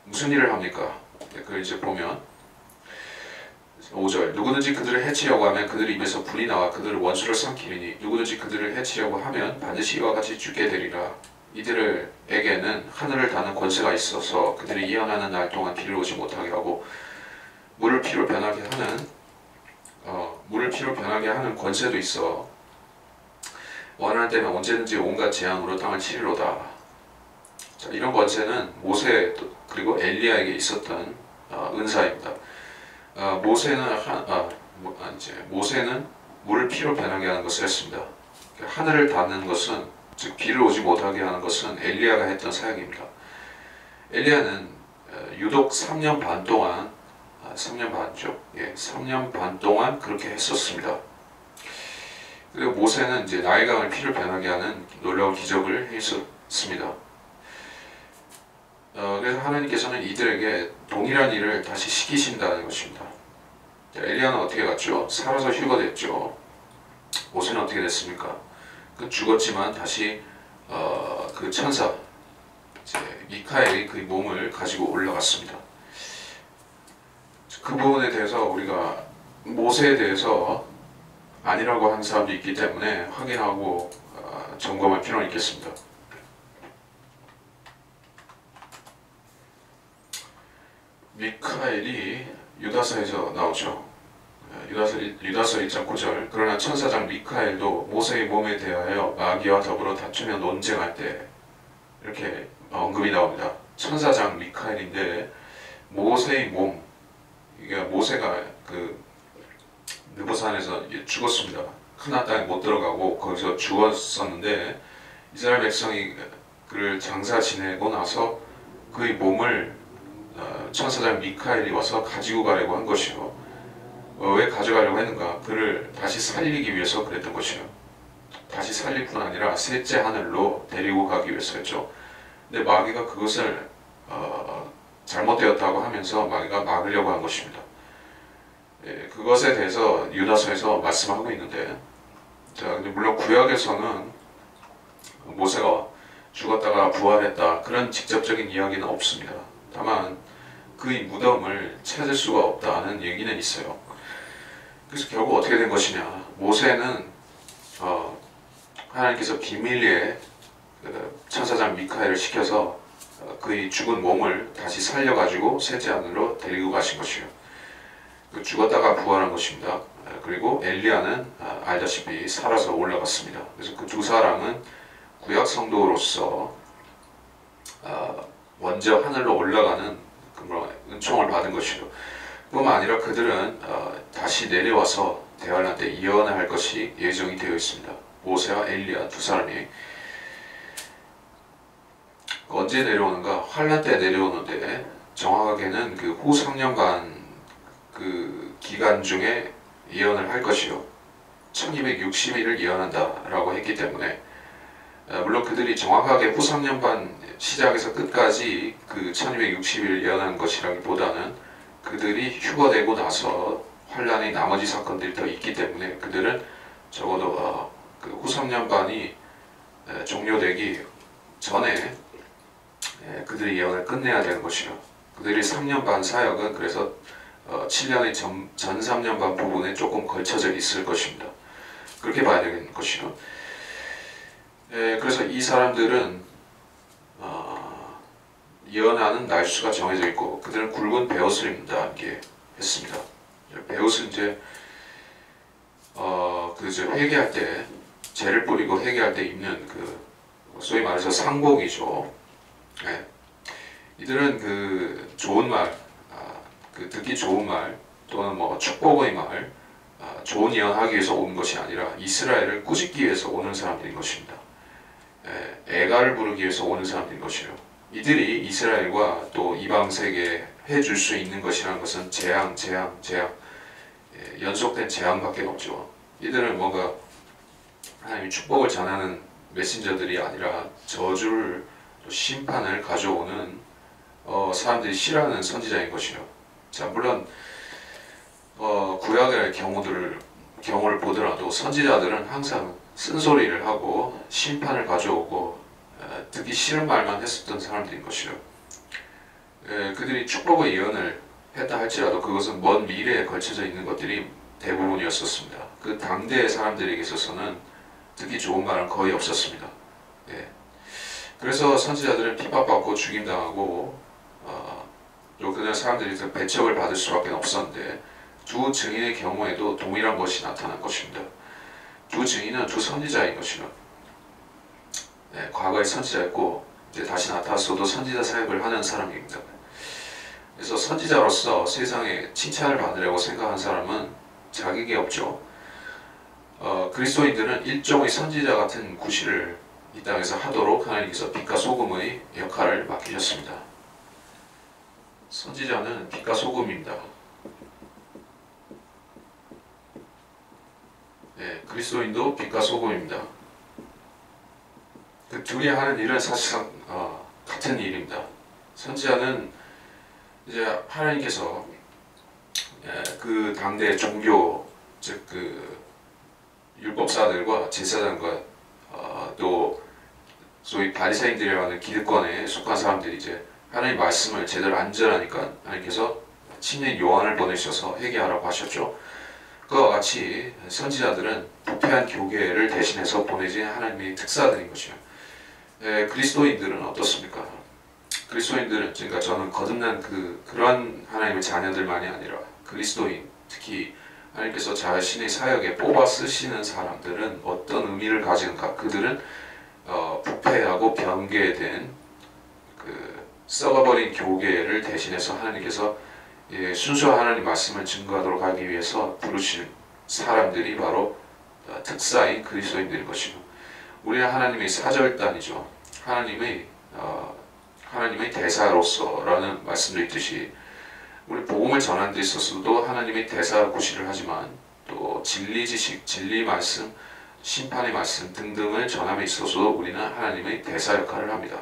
무슨 일을 합니까? 그 이제 보면 5절, 누구든지 그들을 해치려고 하면 그들 입에서 불이 나와 그들을 원수를 삼키리니 누구든지 그들을 해치려고 하면 반드시 이와 같이 죽게 되리라. 이들에게는 하늘을 다는 권세가 있어서 그들이 예언하는 날 동안 비를 오지 못하게 하고 물을 피로 변하게 하는 권세도 있어 원하는 때면 언제든지 온갖 재앙으로 땅을 치리로다. 자, 이런 권세는 모세 그리고 엘리야에게 있었던 은사입니다. 모세는 물을 피로 변하게 하는 것을 했습니다. 하늘을 닫는 것은, 즉 비를 오지 못하게 하는 것은 엘리야가 했던 사역입니다. 엘리야는 유독 3년 반 동안 3년 반 동안 그렇게 했었습니다. 그리고 모세는 이제 나일강을 피를 변하게 하는 놀라운 기적을 했었습니다. 그래서 하나님께서는 이들에게 동일한 일을 다시 시키신다는 것입니다. 엘리야는 어떻게 갔죠? 살아서 휴거됐죠. 모세는 어떻게 됐습니까? 죽었지만 다시 그 천사 미카엘이 그 몸을 가지고 올라갔습니다. 그 부분에 대해서 우리가 모세에 대해서 아니라고 하는 사람도 있기 때문에 확인하고 점검할 필요는 있겠습니다. 미카엘이 유다서에서 나오죠. 유다서 1장 9절, 그러나 천사장 미카엘도 모세의 몸에 대하여 마귀와 더불어 다투며 논쟁할 때, 이렇게 언급이 나옵니다. 천사장 미카엘인데 모세의 몸, 이게 모세가 그 느보산에서 죽었습니다. 크나 땅에 못 들어가고 거기서 죽었었는데 이스라엘 백성이 그를 장사 지내고 나서 그의 몸을 천사장 미카엘이 와서 가지고 가려고 한 것이요. 했는가? 그를 다시 살리기 위해서 그랬던 것이요. 다시 살릴 뿐 아니라 셋째 하늘로 데리고 가기 위해서였죠. 근데 마귀가 그것을 잘못되었다고 하면서 마귀가 막으려고 한 것입니다. 예, 그것에 대해서 유다서에서 말씀하고 있는데, 자, 근데 물론 구약에서는 모세가 죽었다가 부활했다 그런 직접적인 이야기는 없습니다. 다만 그의 무덤을 찾을 수가 없다는 얘기는 있어요. 그래서 결국 어떻게 된 것이냐? 모세는 하나님께서 비밀리에 천사장 미카엘을 시켜서 그의 죽은 몸을 다시 살려가지고 셋째 하늘로 데리고 가신 것이요. 죽었다가 부활한 것입니다. 그리고 엘리야는 알다시피 살아서 올라갔습니다. 그래서 그 두 사람은 구약 성도로서 먼저 하늘로 올라가는 은총을 받은 것이요. 뿐만 아니라 그들은 다시 내려와서 대환란 때 예언을 할 것이 예정이 되어 있습니다. 모세와 엘리야 두 사람이 언제 내려오는가? 환란 때 내려오는데 정확하게는 그 후 3년간 그 기간 중에 예언을 할 것이요. 1260일을 예언한다라고 했기 때문에 물론 그들이 정확하게 후 3년 반 시작에서 끝까지 그 1260일을 예언한 것이라기보다는 그들이 휴거되고 나서 환란의 나머지 사건들이 더 있기 때문에 그들은 적어도 그 후 3년 반이 종료되기 전에 그들의 예언을 끝내야 되는 것이요. 그들이 3년 반 사역은 그래서 7년의 전 3년 반 부분에 조금 걸쳐져 있을 것입니다. 그렇게 봐야 되는 것이요. 그래서 이 사람들은 예언하는 날수가 정해져 있고 그들은 굵은 베옷을 입는다 이렇게 했습니다. 베옷은 이제 회개할 때 죄를 뿌리고 회개할 때 입는 그 소위 말해서 상복이죠. 네. 이들은 그 좋은 말, 그 듣기 좋은 말 또는 뭐 축복의 말, 좋은 예언하기 위해서 온 것이 아니라 이스라엘을 꾸짖기 위해서 오는 사람들인 것입니다. 애가를 부르기 위해서 오는 사람들인 것이에요. 이들이 이스라엘과 또 이방 세계에 해줄 수 있는 것이라는 것은 재앙, 연속된 재앙밖에 없죠. 이들은 뭔가 하나님의 축복을 전하는 메신저들이 아니라 저주를 또 심판을 가져오는 사람들이 싫어하는 선지자인 것이요. 자, 물론 구약의 경우를 보더라도 선지자들은 항상 쓴소리를 하고 심판을 가져오고 듣기 싫은 말만 했었던 사람들인 것이요. 그들이 축복의 예언을 했다 할지라도 그것은 먼 미래에 걸쳐져 있는 것들이 대부분이었었습니다. 그 당대의 사람들에게 있어서는 듣기 좋은 말은 거의 없었습니다. 그래서 선지자들은 핍박받고 죽임당하고 또 그날 사람들이 배척을 받을 수밖에 없었는데 두 증인의 경우에도 동일한 것이 나타난 것입니다. 두 증인은 두 선지자인 것이요. 과거에 선지자였고 이제 다시 나타났어도 선지자 사역을 하는 사람입니다. 그래서 선지자로서 세상에 칭찬을 받으려고 생각한 사람은 자격이 없죠. 그리스도인들은 일종의 선지자 같은 구실을 이 땅에서 하도록 하나님께서 빛과 소금의 역할을 맡기셨습니다. 선지자는 빛과 소금입니다. 그리스도인도 빛과 소금입니다. 그 둘이 하는 일은 사실상 같은 일입니다. 선지자는 이제 하나님께서 그 당대 종교 즉 그 율법사들과 제사장과 또 소위 바리새인들이라고 하는 기득권에 속한 사람들이 이제 하나님의 말씀을 제대로 안 전하니까 하나님께서 친히 요한을 보내셔서 회개하라고 하셨죠. 그와 같이 선지자들은 부패한 교계를 대신해서 보내진 하나님의 특사들인 것이요. 그리스도인들은 어떻습니까? 그리스도인들은 그러니까 저는 거듭난 그런 하나님의 자녀들만이 아니라 그리스도인 특히 하나님께서 자신의 사역에 뽑아 쓰시는 사람들은 어떤 의미를 가지는가? 그들은 부패하고 변개된 썩어버린 교계를 대신해서 하나님께서 순수한 하나님 말씀을 증거하도록 하기 위해서 부르신 사람들이 바로 특사인 그리스도인들인 것이고 우리는 하나님의 사절단이죠. 하나님의 대사로서라는 말씀도 있듯이 우리 복음을 전하는 데 있어서도 하나님의 대사 구실을 하지만 또 진리 지식, 진리 말씀, 심판의 말씀 등등을 전함에 있어서도 우리는 하나님의 대사 역할을 합니다.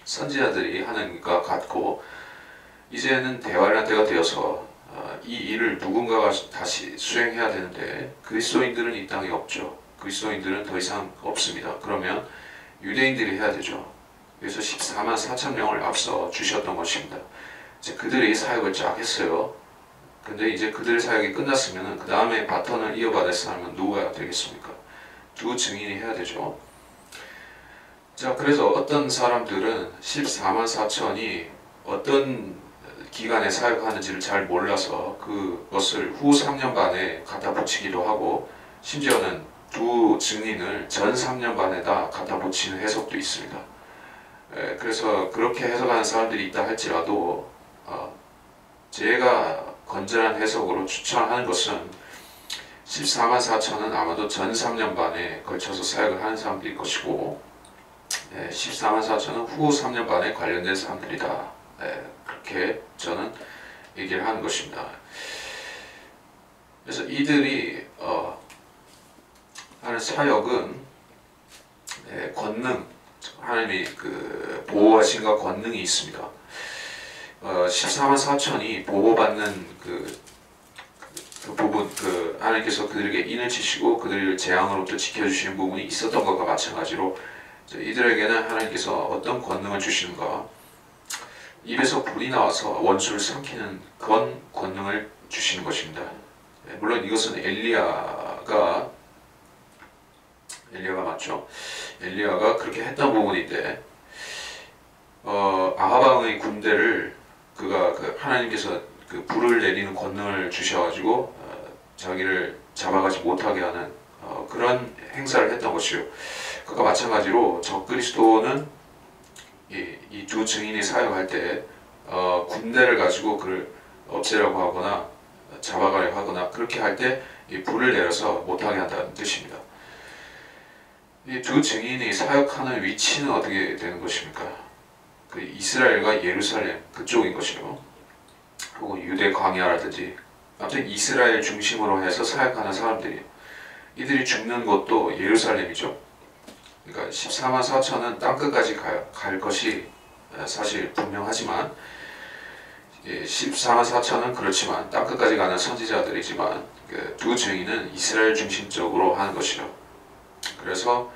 선지자들이 하나님과 같고 이제는 대화를 할 때가 되어서 이 일을 누군가가 다시 수행해야 되는데 그리스도인들은 이 땅에 없죠. 그리스도인들은 더 이상 없습니다. 그러면 유대인들이 해야 되죠. 그래서 14만 4천 명을 앞서 주셨던 것입니다. 이제 그들이 사역을 쫙 했어요. 근데 이제 그들의 사역이 끝났으면 그 다음에 바톤을 이어받을 사람은 누가 되겠습니까? 두 증인이 해야 되죠. 자, 그래서 어떤 사람들은 14만 4천이 어떤 기간에 사역하는지를 잘 몰라서 그것을 후 3년 반에 갖다 붙이기도 하고 심지어는 두 증인을 전 3년 반에다 갖다 붙이는 해석도 있습니다. 그래서 그렇게 해석하는 사람들이 있다 할지라도 제가 건전한 해석으로 추천하는 것은 14만 4천은 아마도 전 3년 반에 걸쳐서 사역을 하는 사람들일 것이고 14만 4천은 후 3년 반에 관련된 사람들이다. 그렇게 저는 얘기를 하는 것입니다. 그래서 이들이 하는 사역은 권능, 하나님이 그 보호하신 것 권능이 있습니다. 14만 4천이 보호받는 그 부분, 하나님께서 그들에게 인을 치시고 그들을 재앙으로부터 지켜주시는 부분이 있었던 것과 마찬가지로 이들에게는 하나님께서 어떤 권능을 주시는가? 입에서 불이 나와서 원수를 삼키는 그런 권능을 주시는 것입니다. 물론 이것은 엘리야가 맞죠. 엘리야가 그렇게 했던 부분인데 아하방의 군대를 그가 하나님께서 그 불을 내리는 권능을 주셔가지고 자기를 잡아가지 못하게 하는 그런 행사를 했던 것이요. 그것과 마찬가지로 적그리스도는 이 두 증인이 사역할 때 군대를 가지고 그를 없애려고 하거나 잡아가려고 하거나 그렇게 할 때 이 불을 내려서 못하게 한다는 뜻입니다. 이 두 증인이 사역하는 위치는 어떻게 되는 것입니까? 그 이스라엘과 예루살렘 그쪽인 것이요. 그리고 유대 광야라든지 아무튼 이스라엘 중심으로 해서 사역하는 사람들이 이들이 죽는 곳도 예루살렘이죠. 그러니까 14만 4천은 땅끝까지 갈 것이 사실 분명하지만 14만 4천은 그렇지만 땅끝까지 가는 선지자들이지만 두 증인은 이스라엘 중심적으로 하는 것이죠. 그래서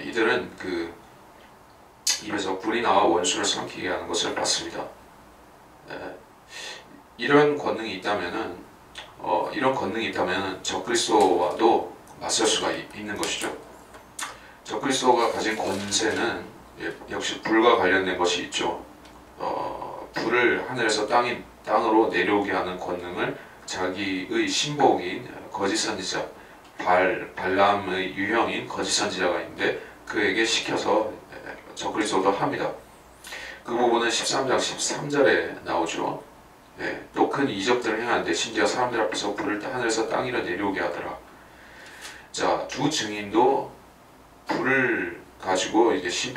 이들은 그 입에서 불이 나와 원수를 삼키게 하는 것을 봤습니다. 이런 권능이 있다면은 적그리스도와도 맞설 수가 있는 것이죠. 적그리스도가 가진 권세는 역시 불과 관련된 것이 있죠. 불을 하늘에서 땅으로 내려오게 하는 권능을 자기의 신복인 거짓 선지자 발람의 유형인 거짓 선지자가 있는데 그에게 시켜서 적그리스도도 합니다. 그 부분은 13장 13절에 나오죠. 또 큰 이적들을 행하는데 심지어 사람들 앞에서 불을 하늘에서 땅 위로 내려오게 하더라. 자, 두 증인도 불을 가지고 이제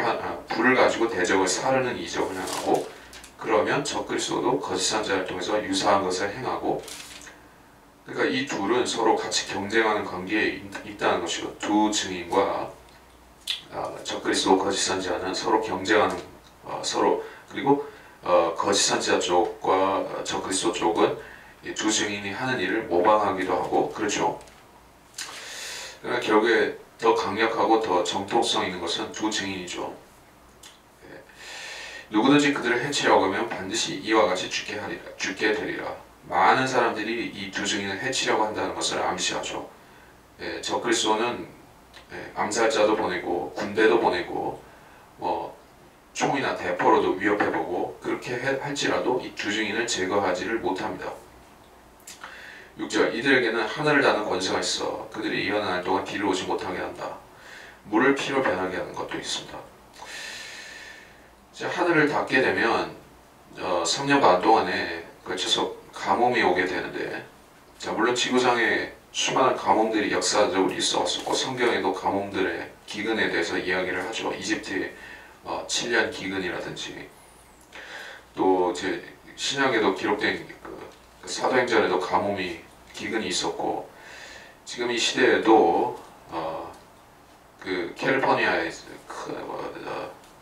불을 가지고 대적을 사르는 이적을 행하고 그러면 적그리스도도 거짓 선지자를 통해서 유사한 것을 행하고 그러니까 이 둘은 서로 같이 경쟁하는 관계에 있다는 것이고 두 증인과 적그리스도 거짓 선지자는 서로 경쟁하는 서로 그리고 거짓 선지자 쪽과 적그리스도 쪽은 이 두 증인이 하는 일을 모방하기도 하고 그렇죠. 그러니까 결국에 더 강력하고 더 정통성 있는 것은 두 증인이죠. 누구든지 그들을 해치려고 하면 반드시 이와 같이 죽게 되리라. 많은 사람들이 이 두 증인을 해치려고 한다는 것을 암시하죠. 적그리스도는 암살자도 보내고 군대도 보내고 총이나 대포로도 위협해보고 그렇게 할지라도 이 두 증인을 제거하지를 못합니다. 6절 이들에게는 하늘을 다는 권세가 있어 그들이 이어는 날 동안 길을 오지 못하게 한다. 물을 피로 변하게 하는 것도 있습니다. 하늘을 닫게 되면 3년 반 동안에 걸쳐서 가뭄이 오게 되는데 물론 지구상에 수많은 가뭄들이 역사적으로 있어왔었고 성경에도 가뭄들의 기근에 대해서 이야기를 하죠. 이집트의 7년 기근이라든지 또 제 신약에도 기록된 사도행전에도 가뭄이 기근이 있었고, 지금 이 시대에도 그 캘리포니아에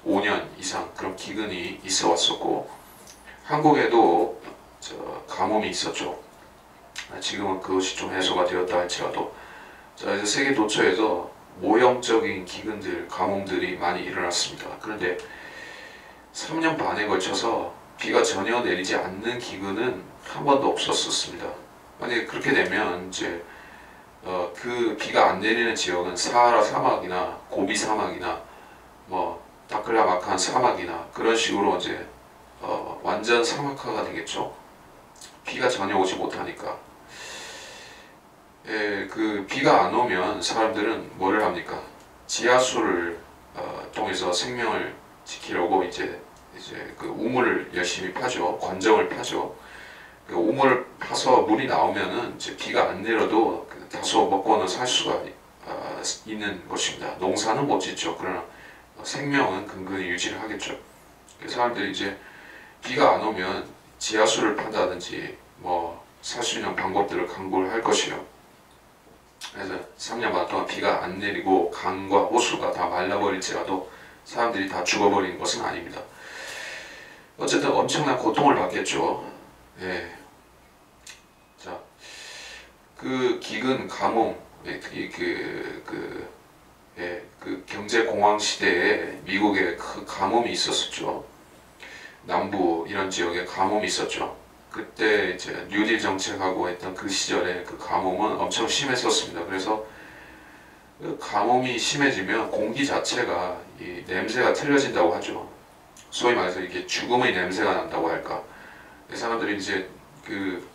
5년 이상 그런 기근이 있어 왔었고, 한국에도 가뭄이 있었죠. 지금은 그것이 좀 해소가 되었다 할지라도, 자, 이제 세계 도처에서 모형적인 기근들, 가뭄들이 많이 일어났습니다. 그런데 3년 반에 걸쳐서 비가 전혀 내리지 않는 기근은 한 번도 없었습니다. 만약에 그렇게 되면 이제 그 비가 안 내리는 지역은 사하라 사막이나 고비 사막이나 뭐 다클라마칸 사막이나 그런 식으로 이제 완전 사막화가 되겠죠. 비가 전혀 오지 못하니까. 그 비가 안 오면 사람들은 뭐를 합니까? 지하수를 통해서 생명을 지키려고 이제 그 우물을 열심히 파죠. 관정을 파죠. 그 우물을 파서 물이 나오면은 이제 비가 안 내려도 다소 먹고는 살 수가 있는 것입니다. 농사는 못 짓죠. 그러나 생명은 근근히 유지를 하겠죠. 그래서 사람들이 이제 비가 안 오면 지하수를 판다든지 뭐 살 수 있는 방법들을 강구를 할 것이에요. 그래서 3년 반 동안 비가 안 내리고 강과 호수가 다 말라버릴지라도 사람들이 다 죽어버리는 것은 아닙니다. 어쨌든 엄청난 고통을 받겠죠. 예. 자, 그 기근, 가뭄, 그 경제공황 시대에 미국에 그 가뭄이 있었죠. 남부 이런 지역에 가뭄이 있었죠. 그때 이제 뉴딜 정책하고 했던 그 시절에 그 가뭄은 엄청 심했었습니다. 그래서 그 가뭄이 심해지면 공기 자체가 이 냄새가 틀려진다고 하죠. 소위 말해서 이게 죽음의 냄새가 난다고 할까. 사람들이 이제 그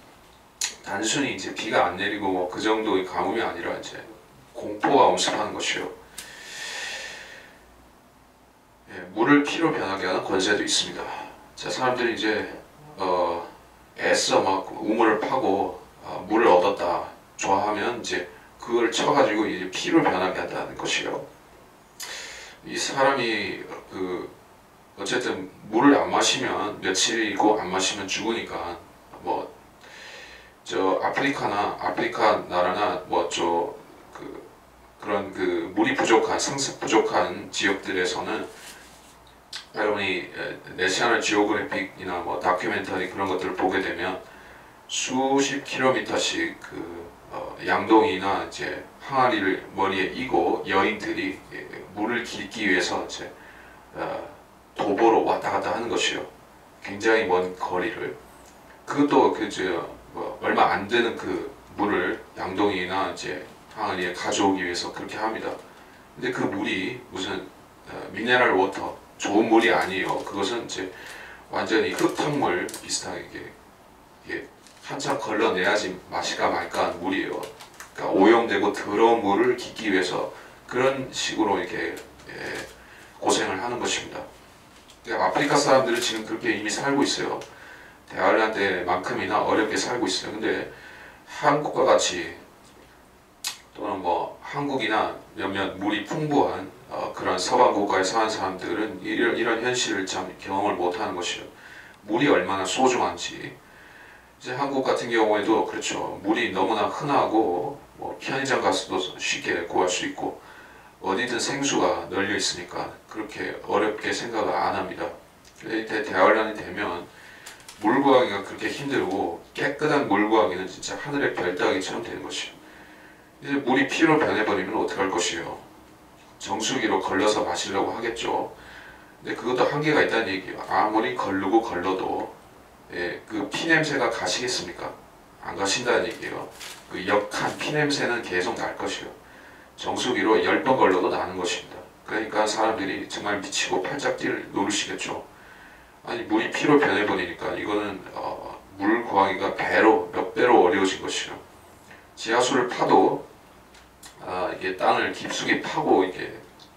단순히 이제 비가 안 내리고 뭐 그 정도의 가뭄이 아니라 이제 공포가 엄습하는 것이요. 예, 물을 피로 변하게 하는 권세도 있습니다. 자, 사람들이 이제 애써 막 우물을 파고 물을 얻었다 좋아하면 이제 그걸 쳐가지고 이제 피로 변하게 한다는 것이요. 이 사람이 어쨌든 물을 안 마시면 며칠이고 안 마시면 죽으니까 뭐 아프리카 나라나 뭐 그런 물이 부족한 상습 부족한 지역들에서는 여러분이 내셔널 지오그래픽이나 뭐 다큐멘터리 그런 것들을 보게 되면 수십 킬로미터씩 양동이나 이제 항아리를 머리에 이고 여인들이 물을 길기 위해서 이제 도보로 왔다 갔다 하는 것이요. 굉장히 먼 거리를. 그것도 얼마 안 되는 그 물을 양동이나 이제 항아리에 가져오기 위해서 그렇게 합니다. 근데 그 물이 무슨 미네랄 워터, 좋은 물이 아니에요. 그것은 이제 완전히 흙탕물 비슷하게 이게 한참 걸러내야지 마실까 말까 하는 물이에요. 그러니까 오염되고 더러운 물을 깃기 위해서 그런 식으로 이렇게 고생을 하는 것입니다. 아프리카 사람들은 지금 그렇게 이미 살고 있어요. 대아일랜드만큼이나 어렵게 살고 있어요. 근데 한국과 같이 또는 뭐 한국이나 몇몇 물이 풍부한 그런 서방 국가에 사는 사람들은 이런 현실을 참 경험을 못하는 것이요. 물이 얼마나 소중한지. 이제 한국 같은 경우에도 그렇죠. 물이 너무나 흔하고 뭐 편의점 가서도 쉽게 구할 수 있고 어디든 생수가 널려 있으니까 그렇게 어렵게 생각을 안 합니다. 이때 대화란이 되면 물 구하기가 그렇게 힘들고 깨끗한 물 구하기는 진짜 하늘의 별 따기처럼 되는 것이요. 이제 물이 피로 변해버리면 어떡할 것이요. 정수기로 걸러서 마시려고 하겠죠. 근데 그것도 한계가 있다는 얘기예요. 아무리 걸러도 그 피냄새가 가시겠습니까? 안 가신다는 얘기예요. 그 역한 피냄새는 계속 날 것이요. 정수기로 10번 걸러도 나는 것입니다. 그러니까 사람들이 정말 미치고 팔짝뛸 노릇이겠죠. 아니 물이 피로 변해버리니까 이거는 물 구하기가 몇 배로 어려워진 것이요. 지하수를 파도 이게 땅을 깊숙이 파고 이게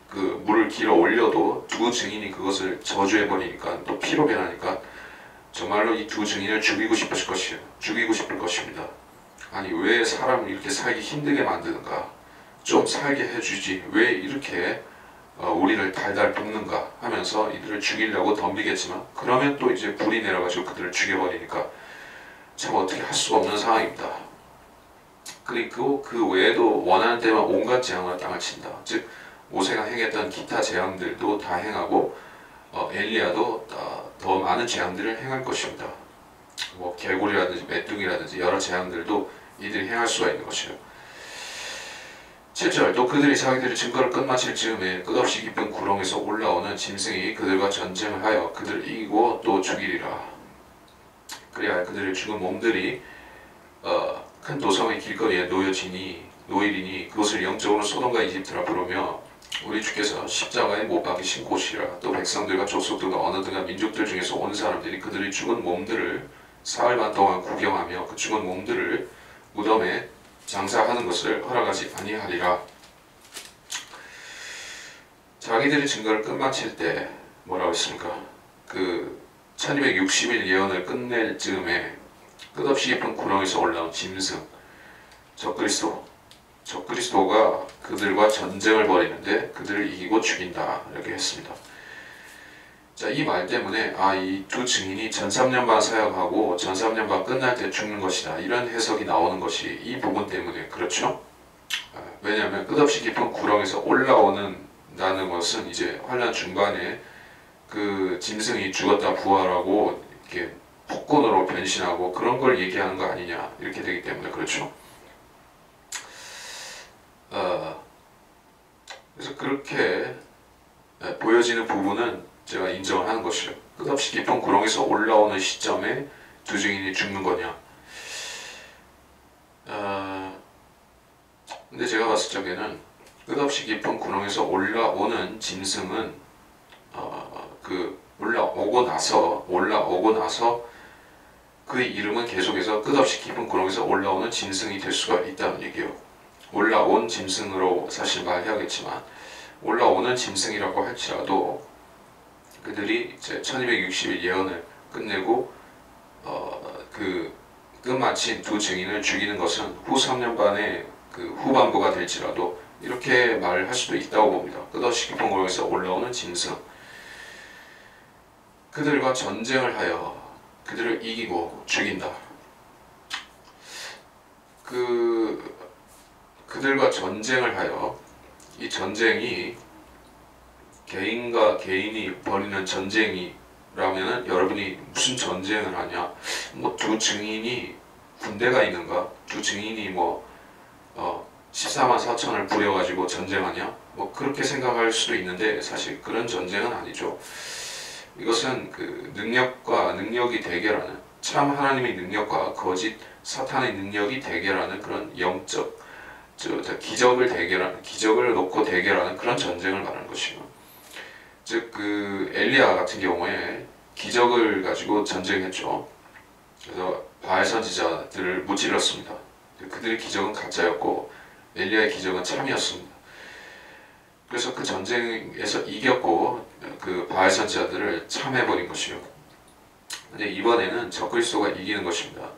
그 물을 길어 올려도 두 증인이 그것을 저주해 버리니까 또 피로 변하니까 정말로 이 두 증인을 죽이고 싶을 것입니다. 아니 왜 사람을 이렇게 살기 힘들게 만드는가? 좀 살게 해주지 왜 이렇게 우리를 달달 볶는가 하면서 이들을 죽이려고 덤비겠지만 그러면 또 이제 불이 내려가지고 그들을 죽여버리니까 참 어떻게 할 수가 없는 상황입니다. 그리고 그 외에도 원하는 때만 온갖 재앙으로 땅을 친다. 즉 모세가 행했던 기타 재앙들도 다 행하고 엘리야도 더 많은 재앙들을 행할 것입니다. 뭐 개구리라든지 메뚜기라든지 여러 재앙들도 이들이 행할 수가 있는 것이요. 7절 또 그들이 자기들의 증거를 끝마칠 즈음에 끝없이 깊은 구렁에서 올라오는 짐승이 그들과 전쟁을 하여 그들을 이기고 또 죽이리라. 그래야 그들의 죽은 몸들이 큰 도성의 길거리에 놓이리니 그것을 영적으로 소돔과 이집트라 부르며 우리 주께서 십자가에 못 박이신 곳이라. 또 백성들과 족속들과 언어들과 민족들 중에서 온 사람들이 그들의 죽은 몸들을 사흘 반 동안 구경하며 그 죽은 몸들을 무덤에 장사하는 것을 허락하지 아니하리라. 자기들의 증거를 끝마칠 때 뭐라고 했습니까? 그 1260일 예언을 끝낼 즈음에 끝없이 깊은 구렁에서 올라온 짐승 적그리스도가 그들과 전쟁을 벌이는데 그들을 이기고 죽인다 이렇게 했습니다. 자, 이 말 때문에 이 두 증인이 전 3년반 사역하고 전 3년반 끝날 때 죽는 것이다 이런 해석이 나오는 것이 이 부분 때문에 그렇죠. 왜냐하면 끝없이 깊은 구렁에서 올라오는다는 것은 이제 환란 중반에 그 짐승이 죽었다 부활하고 이렇게 폭군으로 변신하고 그런 걸 얘기하는 거 아니냐 이렇게 되기 때문에 그렇죠. 그래서 그렇게 보여지는 부분은 제가 인정을 하는 것이요. 끝없이 깊은 구렁에서 올라오는 시점에 두 증인이 죽는 거냐. 근데 제가 봤을 적에는 끝없이 깊은 구렁에서 올라오는 짐승은 올라오고 나서 그 이름은 계속해서 끝없이 깊은 구렁에서 올라오는 짐승이 될 수가 있다는 얘기예요. 올라온 짐승으로 사실 말해야겠지만 올라오는 짐승이라고 할지라도 그들이 이제 1260일 예언을 끝내고 그 끝마친 두 증인을 죽이는 것은 후 3년반의 그 후반부가 될지라도 이렇게 말할 수도 있다고 봅니다. 끝없이 깊은 구렁에서 올라오는 짐승 그들과 전쟁을 하여 그들을 이기고 죽인다. 그들과 전쟁을 하여 이 전쟁이 개인과 개인이 벌이는 전쟁이라면은 여러분이 무슨 전쟁을 하냐? 뭐 두 증인이 군대가 있는가? 두 증인이 14만 4천을 부려가지고 전쟁하냐? 뭐 그렇게 생각할 수도 있는데 사실 그런 전쟁은 아니죠. 이것은 그 능력과 능력이 대결하는 참 하나님의 능력과 거짓 사탄의 능력이 대결하는 그런 영적 기적을 놓고 대결하는 그런 전쟁을 말하는 것이고, 즉 그 엘리야 같은 경우에 기적을 가지고 전쟁했죠. 그래서 바알 선지자들을 무찔렀습니다. 그들의 기적은 가짜였고 엘리야의 기적은 참이었습니다. 그래서 그 전쟁에서 이겼고 그 바알 선지자들을 참해버린 것이요. 근데 이번에는 적그리스도가 이기는 것입니다.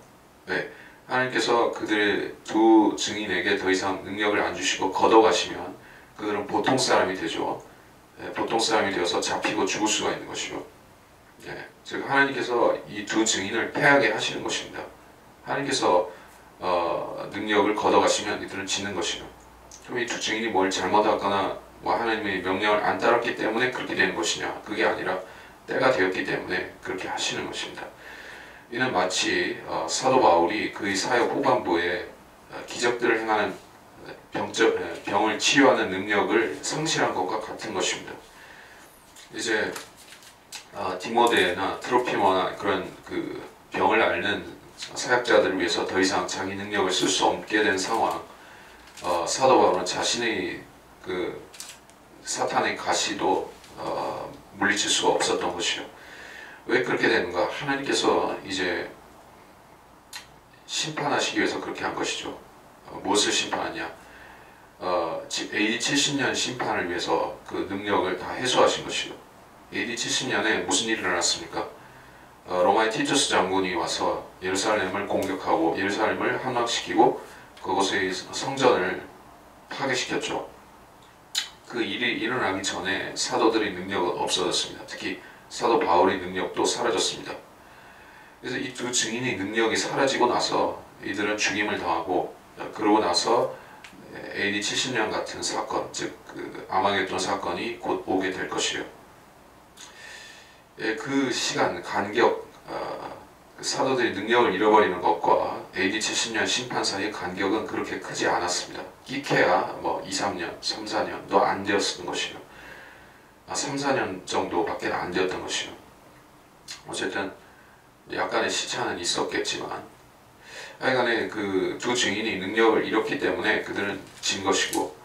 네. 하나님께서 그들의 두 증인에게 더 이상 능력을 안 주시고 걷어가시면 그들은 보통 사람이 되죠. 네, 보통 사람이 되어서 잡히고 죽을 수가 있는 것이요. 네, 즉 하나님께서 이 두 증인을 패하게 하시는 것입니다. 하나님께서 능력을 걷어가시면 이들은 지는 것이요. 그럼 이 두 증인이 뭘 잘못하거나 하나님의 명령을 안 따랐기 때문에 그렇게 되는 것이냐? 그게 아니라 때가 되었기 때문에 그렇게 하시는 것입니다. 이는 마치 사도 바울이 그의 사역 후반부에 기적들을 행하는 병을 치유하는 능력을 상실한 것과 같은 것입니다. 이제 디모데나 트로피모나 그런 그 병을 앓는 사역자들을 위해서 더 이상 자기 능력을 쓸 수 없게 된 상황, 사도 바울은 자신의 그 사탄의 가시도 물리칠 수가 없었던 것이요. 왜 그렇게 되는가? 하나님께서 이제 심판하시기 위해서 그렇게 한 것이죠. 무엇을 심판하냐? AD 70년 심판을 위해서 그 능력을 다 해소하신 것이요. AD 70년에 무슨 일이 일어났습니까? 로마의 티투스 장군이 와서 예루살렘을 공격하고 예루살렘을 함락시키고 그곳의 성전을 파괴시켰죠. 그 일이 일어나기 전에 사도들의 능력은 없어졌습니다. 특히 사도 바울의 능력도 사라졌습니다. 그래서 이 두 증인의 능력이 사라지고 나서 이들은 죽임을 당하고 그러고 나서 AD 70년 같은 사건, 즉 그 아마겟돈 사건이 곧 오게 될 것이요. 그 시간 간격, 사도들이 능력을 잃어버리는 것과 AD 70년 심판 사이의 간격은 그렇게 크지 않았습니다. 끼케야 뭐 2, 3년, 3, 4년도 안 되었던 것이요. 3, 4년 정도밖에 안 되었던 것이요. 어쨌든 약간의 시차는 있었겠지만 하여간에 그 두 증인이 능력을 잃었기 때문에 그들은 진 것이고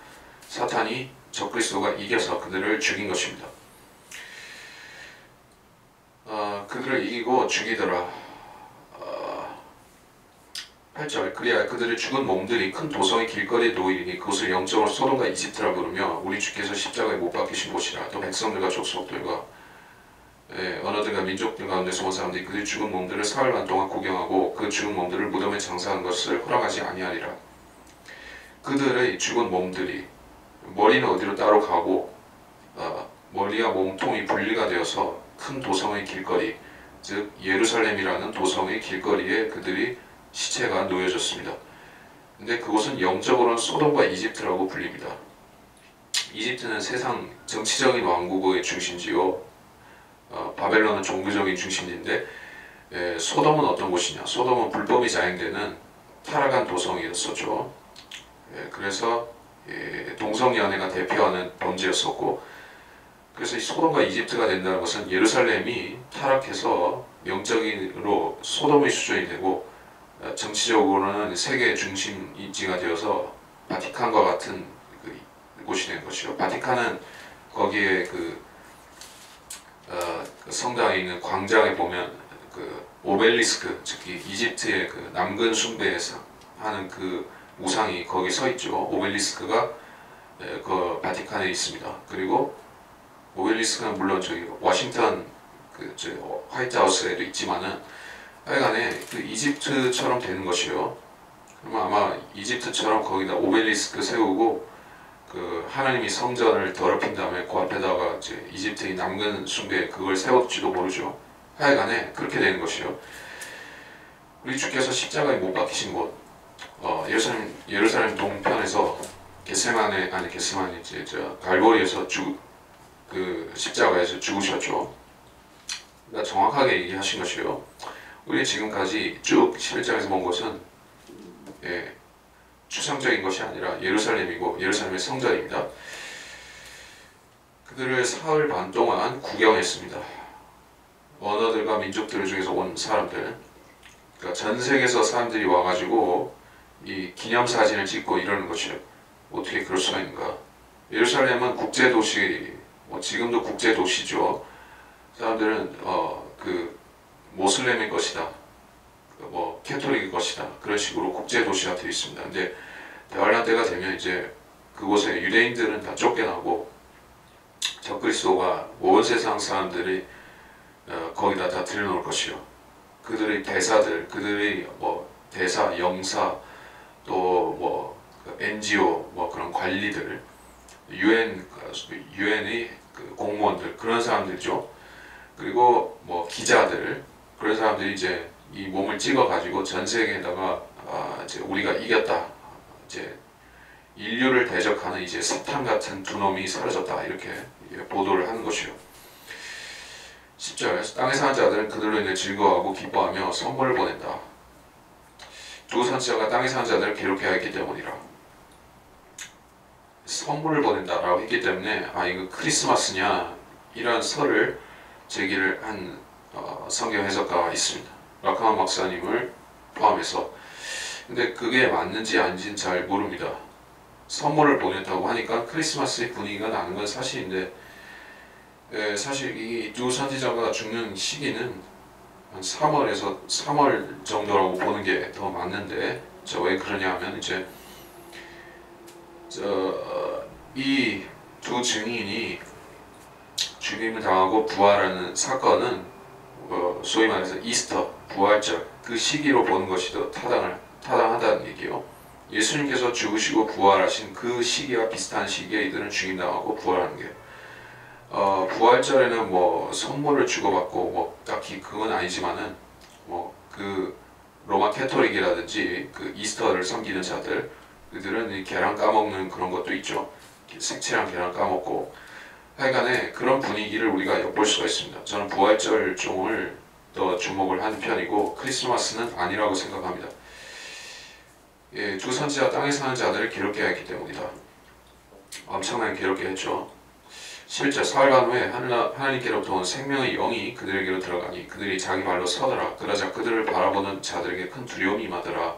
사탄이 적그리스도가 이겨서 그들을 죽인 것입니다. 그들을 이기고 죽이더라. 8절 그리하여 그들의 죽은 몸들이 큰 도성의 길거리에 놓이니 그곳을 영적으로 소돔과 이집트라 부르며 우리 주께서 십자가에 못 박히신 곳이라. 또 백성들과 족속들과 언어들과 민족들 가운데서 온 사람들이 그들의 죽은 몸들을 사흘 반 동안 구경하고 그 죽은 몸들을 무덤에 장사하는 것을 허락하지 아니하리라. 그들의 죽은 몸들이 머리는 어디로 따로 가고 머리와 몸통이 분리가 되어서 큰 도성의 길거리, 즉 예루살렘이라는 도성의 길거리에 그들이 시체가 놓여졌습니다. 근데 그곳은 영적으로는 소돔과 이집트라고 불립니다. 이집트는 세상 정치적인 왕국의 중심지요, 바벨론은 종교적인 중심지인데 소돔은 어떤 곳이냐? 소돔은 불법이 자행되는 타락한 도성이었었죠. 그래서 동성연애가 대표하는 범죄였었고, 그래서 이 소돔과 이집트가 된다는 것은 예루살렘이 타락해서 영적으로 소돔의 수준이 되고 정치적으로는 세계 중심지가 되어서 바티칸과 같은 곳이 된 것이요. 바티칸은 거기에 그 성당에 있는 광장에 보면 그 오벨리스크, 즉 이집트의 그 남근 숭배에서 하는 그 우상이 거기 서 있죠. 오벨리스크가 그 바티칸에 있습니다. 그리고 오벨리스크는 물론 저기 워싱턴 그 화이트하우스에도 있지만은 하여간에 그 이집트처럼 되는 것이요. 그러면 아마 이집트처럼 거기다 오벨리스크 세우고 그 하나님이 성전을 더럽힌 다음에 그 앞에다가 이제 이집트의 남근 숭배 그걸 세웠지도 모르죠. 하여간에 그렇게 되는 것이요. 우리 주께서 십자가에 못 박히신 곳, 예루살렘 동편에서 겟세마네 이제 갈보리에서 그 십자가에서 죽으셨죠. 그러니까 정확하게 얘기하신 것이요. 우리 지금까지 쭉 11장에서 본 것은 추상적인 것이 아니라 예루살렘이고 예루살렘의 성전입니다. 그들을 사흘 반 동안 구경했습니다. 언어들과 민족들 중에서 온 사람들, 그러니까 전 세계에서 사람들이 와가지고 이 기념사진을 찍고 이러는 것이요. 어떻게 그럴 수가 있는가? 예루살렘은 국제도시, 지금도 국제도시죠. 사람들은 그 모슬렘의 것이다, 뭐 캐톨릭의 것이다, 그런 식으로 국제도시가 되어 있습니다. 근데 대환란 때가 되면 이제 그곳에 유대인들은 다 쫓겨나고 적그리스도가 온 세상 사람들이 거기다 다 들여놓을 것이요. 그들의 대사들, 그들의 뭐 대사, 영사, 또 뭐 NGO 뭐 그런 관리들, 유엔의 그 공무원들, 그런 사람들이죠. 그리고 뭐 기자들, 그런 사람들이 이제 이 몸을 찍어 가지고 전 세계에다가 이제 우리가 이겼다, 이제 인류를 대적하는 이제 사탄 같은 두 놈이 사라졌다, 이렇게 보도를 하는 것이요. 10절 땅에 사는 자들은 그들로 인해 즐거워하고 기뻐하며 선물을 보낸다. 두 선지자가 땅에 사는 자들을 괴롭게 하였기 때문이라. 선물을 보낸다라고 했기 때문에 이거 크리스마스냐, 이런 설을 제기를 한 성경 해석가가 있습니다. 라카만 박사님을 포함해서. 근데 그게 맞는지 아닌지는 잘 모릅니다. 선물을 보냈다고 하니까 크리스마스의 분위기가 나는 건 사실인데, 사실 이 두 선지자가 죽는 시기는 한 3월 정도라고 보는 게 더 맞는데, 왜 그러냐 하면 이제 이 두 증인이 죽임을 당하고 부활하는 사건은 소위 말해서 이스터, 부활절, 그 시기로 보는 것이 더 타당하다는 얘기요. 예수님께서 죽으시고 부활하신 그 시기와 비슷한 시기에 이들은 죽임당하고 부활하는 게, 부활절에는 뭐 선물을 주고받고 뭐 딱히 그건 아니지만은 뭐 그 로마 캐토릭이라든지 그 이스터를 섬기는 자들, 그들은 이 계란 까먹는 그런 것도 있죠. 색칠한 계란 까먹고. 하여간에 그런 분위기를 우리가 엿볼 수가 있습니다. 저는 부활절 종을 더 주목을 하는 편이고 크리스마스는 아니라고 생각합니다. 예, 두 선지자 땅에 사는 자들을 괴롭게 했기 때문이다. 엄청나게 괴롭게 했죠. 11절 사흘간 후에 하나님께로부터 온 생명의 영이 그들에게로 들어가니 그들이 자기 발로 서더라. 그러자 그들을 바라보는 자들에게 큰 두려움이 임하더라.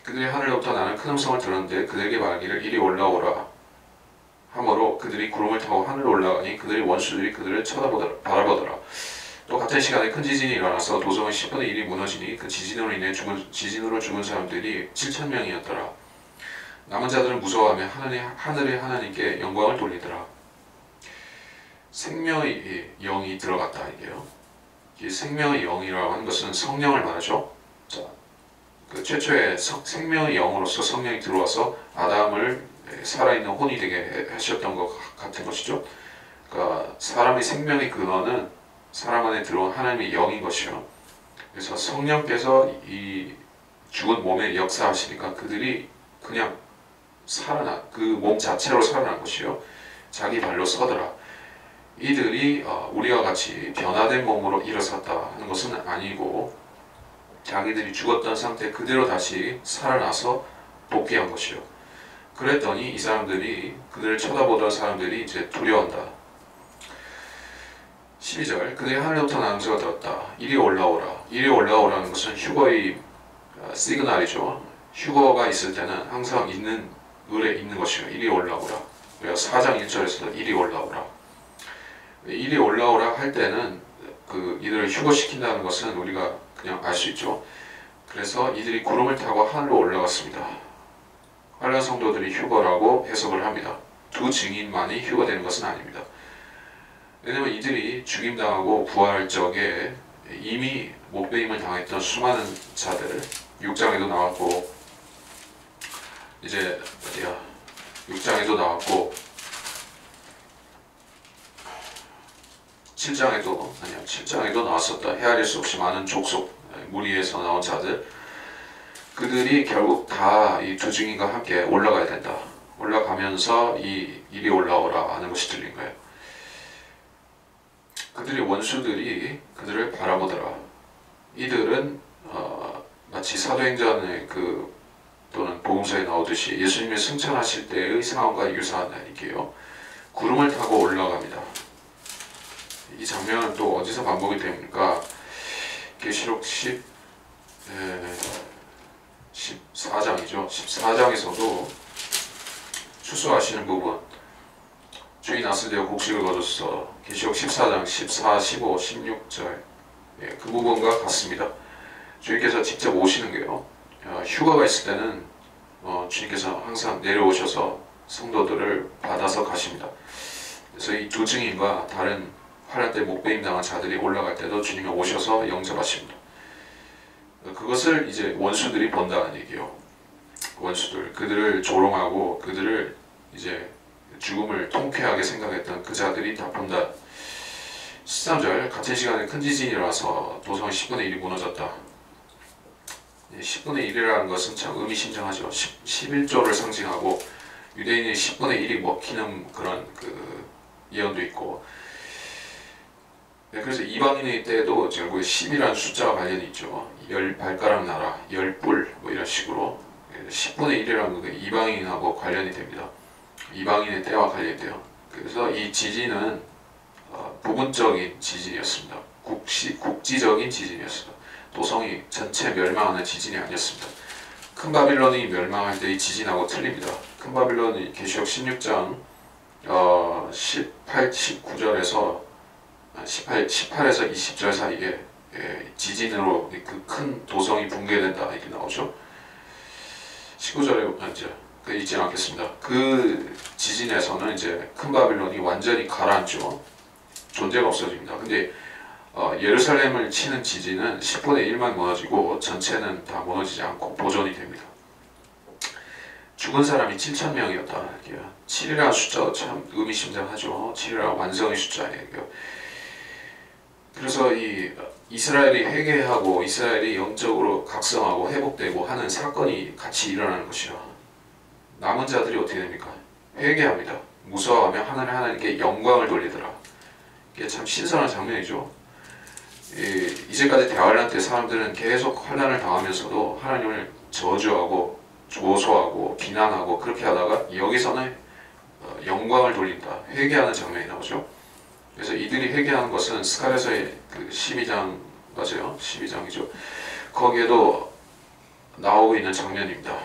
그들이 하늘로부터 나는 큰 음성을 들었는데 그들에게 말하기를 이리 올라오라 하므로 그들이 구름을 타고 하늘로 올라가니 그들의 원수들이 그들을 바라보더라. 또 같은 시간에 큰 지진이 일어나서 도성의 10분의 1이 무너지니 그 지진으로 죽은 사람들이 7,000명이었더라. 남은 자들은 무서워하며 하늘의 하나님께 영광을 돌리더라. 생명의 영이 들어갔다 이게요. 이 생명의 영이라고 하는 것은 성령을 말하죠. 자, 그 최초의 생명의 영으로서 성령이 들어와서 아담을 살아있는 혼이 되게 하셨던 것 같은 것이죠. 그러니까 사람의 생명의 근원은 사람 안에 들어온 하나님의 영인 것이요. 그래서 성령께서 이 죽은 몸에 역사하시니까 그들이 그냥 그 몸 자체로 살아난 것이요. 자기 발로 서더라. 이들이 우리와 같이 변화된 몸으로 일어섰다 하는 것은 아니고 자기들이 죽었던 상태 그대로 다시 살아나서 복귀한 것이요. 그랬더니 이 사람들이 그들을 쳐다보던 사람들이 이제 두려워한다. 12절 그들이 하늘로부터 나는 음성을 들었다. 이리 올라오라. 이리 올라오라는 것은 휴거의 시그널이죠. 휴거가 있을 때는 항상 을에 있는 것이요. 이리 올라오라. 그래서 4장 1절에서도 이리 올라오라. 이리 올라오라 할 때는 이들을 휴거시킨다는 것은 우리가 그냥 알 수 있죠. 그래서 이들이 구름을 타고 하늘로 올라갔습니다. 환란 성도들이 휴거라고 해석을 합니다. 두 증인만이 휴거되는 것은 아닙니다. 왜냐하면 이들이 죽임당하고 부활 적에 이미 못배임을 당했던 수많은 자들 6장에도 나왔고 이제 6장에도 나왔고 7장에도 나왔었다. 헤아릴 수 없이 많은 족속 무리에서 나온 자들 그들이 결국 다 이 두 증인과 함께 올라가야 된다. 올라가면서 이리 올라오라 하는 것이 들린 거예요. 그들의 원수들이 그들을 바라보더라. 이들은 마치 사도행전의 또는 복음서에 나오듯이 예수님이 승천하실 때의 상황과 유사한 얘기예요. 구름을 타고 올라갑니다. 이 장면은 또 어디서 반복이 됩니까? 계시록 14장이죠. 14장에서도 추수하시는 부분 주인 아스데어 곡식을 거두소서 계시록 14장 14, 15, 16절 그 부분과 같습니다. 주님께서 직접 오시는 게요. 휴가가 있을 때는 주님께서 항상 내려오셔서 성도들을 받아서 가십니다. 그래서 이 두 증인과 다른 환란 때 목배임 당한 자들이 올라갈 때도 주님이 오셔서 영접하십니다. 그것을 이제 원수들이 본다는 얘기예요. 원수들, 그들을 조롱하고 그들을 이제 죽음을 통쾌하게 생각했던 그 자들이 다 본다. 13절 같은 시간에 큰 지진이 일어나서 도성의 10분의 1이 무너졌다. 10분의 1이라는 것은 참 의미심장하죠. 11조를 상징하고 유대인의 10분의 1이 먹히는 그런 예언도 있고 그래서 이방인의 때에도 결국에 10이라는 숫자와 관련이 있죠. 10발가락 나라, 10뿔 뭐 이런 식으로 10분의 1이라는 게 이방인하고 관련이 됩니다. 이방인의 때와 관련이 돼요. 그래서 이 지진은 부분적인 지진이었습니다. 국지적인 지진이었습니다. 도성이 전체 멸망하는 지진이 아니었습니다. 큰 바빌론이 멸망할 때 이 지진하고 틀립니다. 큰 바빌론이 계시록 16장 18, 19절에서 18에서 20절 사이에 지진으로 그 큰 도성이 붕괴된다 이렇게 나오죠. 19절에 이제 잊지 않겠습니다. 그 지진에서는 이제 큰 바빌론이 완전히 가라앉죠. 존재가 없어집니다. 근데 예루살렘을 치는 지진은 10분의 1만 무너지고 전체는 다 무너지지 않고 보존이 됩니다. 죽은 사람이 7,000명이었다. 7이라는 숫자도 참 의미심장하죠. 7이라는 완성의 숫자예요. 그래서 이 이스라엘이 회개하고 이스라엘이 영적으로 각성하고 회복되고 하는 사건이 같이 일어나는 것이요. 남은 자들이 어떻게 됩니까? 회개합니다. 무서워하며 하나님께 영광을 돌리더라. 이게 참 신선한 장면이죠. 이제까지 대환란 때 사람들은 계속 환란을 당하면서도 하나님을 저주하고 조소하고 비난하고 그렇게 하다가 여기서는 영광을 돌린다. 회개하는 장면이 나오죠. 그래서 이들이 회개하는 것은 스가랴서의 그 12장 맞아요. 12장이죠. 거기에도 나오고 있는 장면입니다.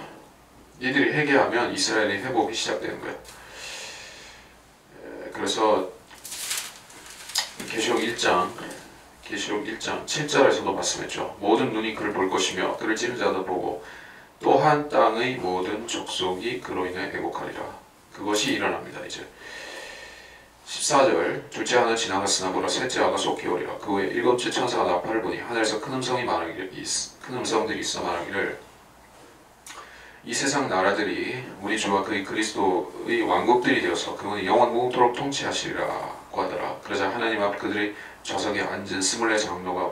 이들이 회개하면 이스라엘의 회복이 시작되는 거예요. 그래서 계시록 1장 7절에서도 말씀했죠. 모든 눈이 그를 볼 것이며 그를 찌른 자도 보고 또한 땅의 모든 족속이 그로 인해 회복하리라. 그것이 일어납니다. 이제 14절 둘째 하나 지나갔으나 보라 셋째 하가 속히 오리라. 그 후에 일곱째 천사가 나팔을 보니 하늘에서 큰 음성들이 있어 말하기를 이 세상 나라들이 우리 주와 그의 그리스도의 왕국들이 되어서 그분이 영원 무궁토록 통치하시리라고 하더라. 그러자 하나님 앞 그들의 좌석에 앉은 24 장로가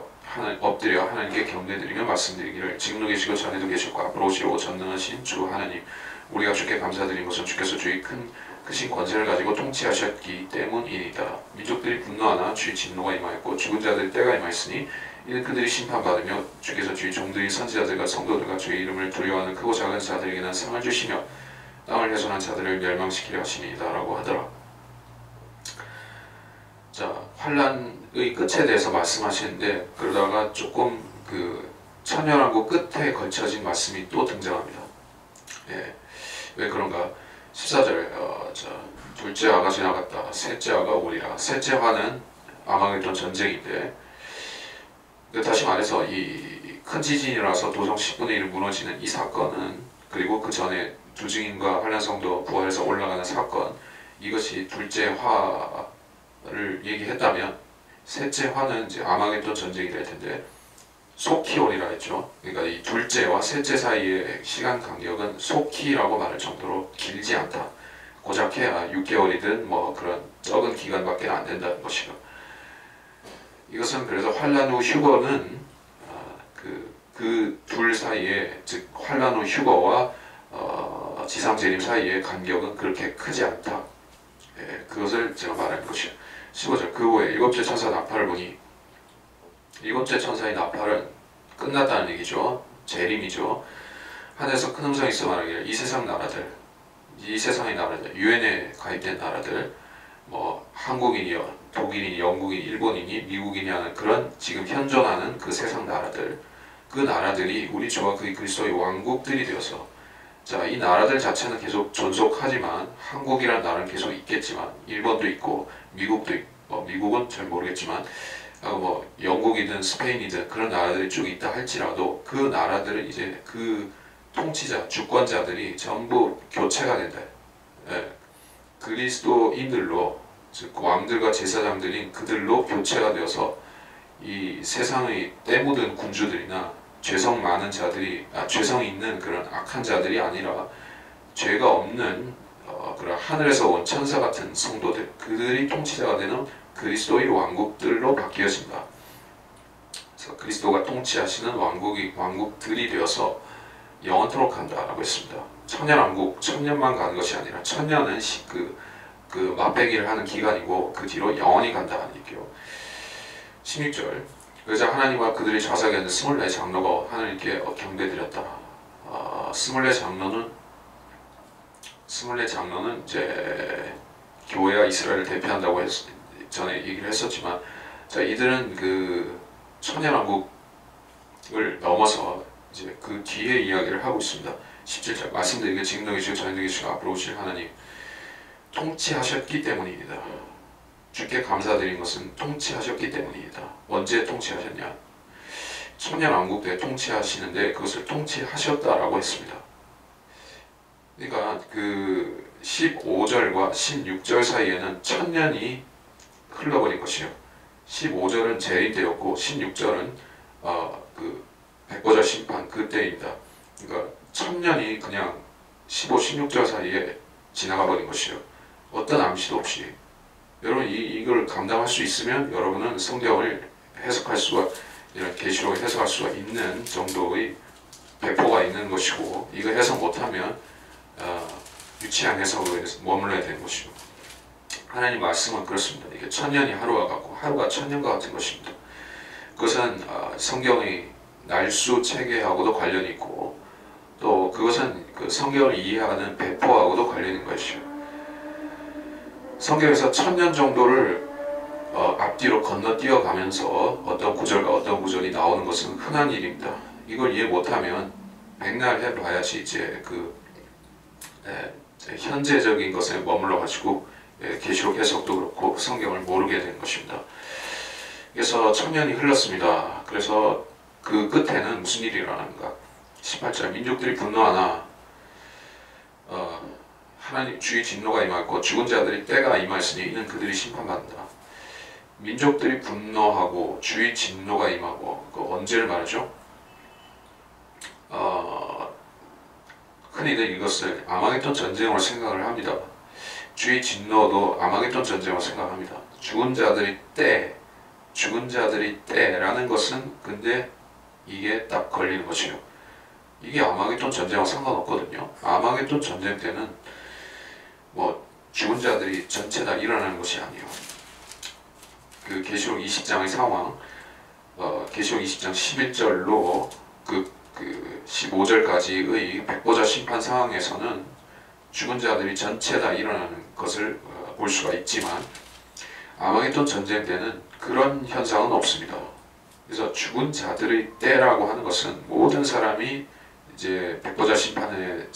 엎드려 하나님께 경배드리며 말씀드리기를 지금도 계시고 전에도 계셨고 앞으로 오시고 전능하신 주 하나님 우리가 주께 감사드린 것은 주께서 주의 크신 권세를 가지고 통치하셨기 때문이니이다. 민족들이 분노하나 주의 진노가 임하였고 죽은 자들의 때가 임하였으니 이는 그들이 심판받으며 주께서 주의 종들이 선지자들과 성도들과 주의 이름을 두려워하는 크고 작은 자들에게는 상을 주시며 땅을 훼손한 자들을 멸망시키려 하시니이다 라고 하더라. 자, 환란의 끝에 대해서 말씀하시는데 그러다가 조금 그 천년왕국 끝에 걸쳐진 말씀이 또 등장합니다. 예, 왜 그런가? 14절 둘째 화가 지나갔다. 셋째 화가 오리라. 셋째 화는 아마겟돈 전쟁인데 다시 말해서 이 큰 지진이라서 도성 10분의 1이 무너지는 이 사건은 그리고 그 전에 두 증인과 한란성도 부활해서 올라가는 사건 이것이 둘째 화를 얘기했다면 셋째 화는 이제 아마겟돈 전쟁이 될 텐데 속히 오리라 했죠. 그러니까 이 둘째와 셋째 사이의 시간 간격은 속히라고 말할 정도로 길지 않다. 고작 해야 6개월이든 뭐 그런 적은 기간밖에 안 된다는 것이고 이것은 그래서 환란 후 휴거는 그 둘 사이에 즉 환란 후 휴거와 지상재림 사이의 간격은 그렇게 크지 않다. 예, 그것을 제가 말하는 것이요. 15절 그 후에 일곱째 천사 나팔을 보니 일곱째 천사의 나팔은 끝났다는 얘기죠. 재림이죠. 하늘에서 큰 음성이 있어 말하기를 이 세상 나라들 이 세상의 나라들 유엔에 가입된 나라들 뭐 한국인이요 독일인이 영국인 일본인이 미국인이 하는 그런 지금 현존하는 그 세상 나라들 그 나라들이 우리 주와 그의 그리스도의 왕국들이 되어서 자, 이 나라들 자체는 계속 존속하지만 한국이라는 나라는 계속 있겠지만 일본도 있고 미국도 있고 미국은 잘 모르겠지만 뭐 영국이든 스페인이든 그런 나라들이 쭉 있다 할지라도 그 나라들은 이제 그 통치자 주권자들이 전부 교체가 된다. 예. 그리스도인들로 즉 왕들과 제사장들인 그들로 교체가 되어서 이 세상의 때 묻은 군주들이나 죄성 많은 자들이 죄성 있는 그런 악한 자들이 아니라 죄가 없는 그런 하늘에서 온 천사 같은 성도들 그들이 통치자가 되는 그리스도의 왕국들로 바뀌어진다. 그래서 그리스도가 통치하시는 왕국들이 되어서 영원토록 한다라고 했습니다. 천년왕국 천년만 가는 것이 아니라 천년은 그 맛배기를 하는 기간이고 그 뒤로 영원히 간다는 얘기요. 16절 그러자 하나님과 그들의 좌석에 앉은 24 장로가 하나님께 경배드렸다. 24 장로는 이제 교회와 이스라엘을 대표한다고 전에 얘기를 했었지만 자 이들은 그 천년왕국을 넘어서 이제 그 뒤에 이야기를 하고 있습니다. 17절 말씀드린 게 지금도 계시고 전에도 계시고 앞으로 오실 하나님 통치하셨기 때문입니다. 주께 감사드린 것은 통치하셨기 때문입니다. 언제 통치하셨냐? 천년왕국 때 통치하시는데 그것을 통치하셨다라고 했습니다. 그러니까 그 15절과 16절 사이에는 천년이 흘러버린 것이요. 15절은 재림 때였고 16절은 그 백보자 심판 그때입니다. 그러니까 천년이 그냥 15, 16절 사이에 지나가 버린 것이요. 어떤 암시도 없이 여러분 이걸 감당할 수 있으면 여러분은 성경을 해석할 수가 이런 계시록을 해석할 수가 있는 정도의 배포가 있는 것이고 이거 해석 못하면 유치한 해석으로 머물러야 되는 것이고 하나님 말씀은 그렇습니다. 이게 천년이 하루와 같고 하루가 천년과 같은 것입니다. 그것은 성경의 날수 체계하고도 관련이 있고 또 그것은 그 성경을 이해하는 배포하고도 관련이 있는 것이죠. 성경에서 천년 정도를 앞뒤로 건너뛰어 가면서 어떤 구절과 어떤 구절이 나오는 것은 흔한 일입니다. 이걸 이해 못하면 백날 해봐야지 이제 현재적인 것에 머물러 가지고 계시록 해석도 그렇고 성경을 모르게 되는 것입니다. 그래서 천년이 흘렀습니다. 그래서 그 끝에는 무슨 일이 일어나는가? 18절 민족들이 분노하나 하나님 주의 진노가 임하고 죽은 자들이 때가 임하였으니 이는 그들이 심판받는다. 민족들이 분노하고 주의 진노가 임하고 언제를 말하죠? 흔히들 이것을 아마겟돈 전쟁으로 생각을 합니다. 주의 진노도 아마겟돈 전쟁으로 생각합니다. 죽은 자들이 때라는 것은 근데 이게 딱 걸리는 것이에요. 이게 아마겟돈 전쟁과 상관없거든요. 아마겟돈 전쟁 때는 뭐 죽은 자들이 전체 다 일어나는 것이 아니에요. 그 계시록 20장의 상황, 계시록 20장 11절로 그 15절까지의 백보자 심판 상황에서는 죽은 자들이 전체 다 일어나는 것을 볼 수가 있지만 아마겟돈 전쟁 때는 그런 현상은 없습니다. 그래서 죽은 자들의 때라고 하는 것은 모든 사람이 이제 백보자 심판의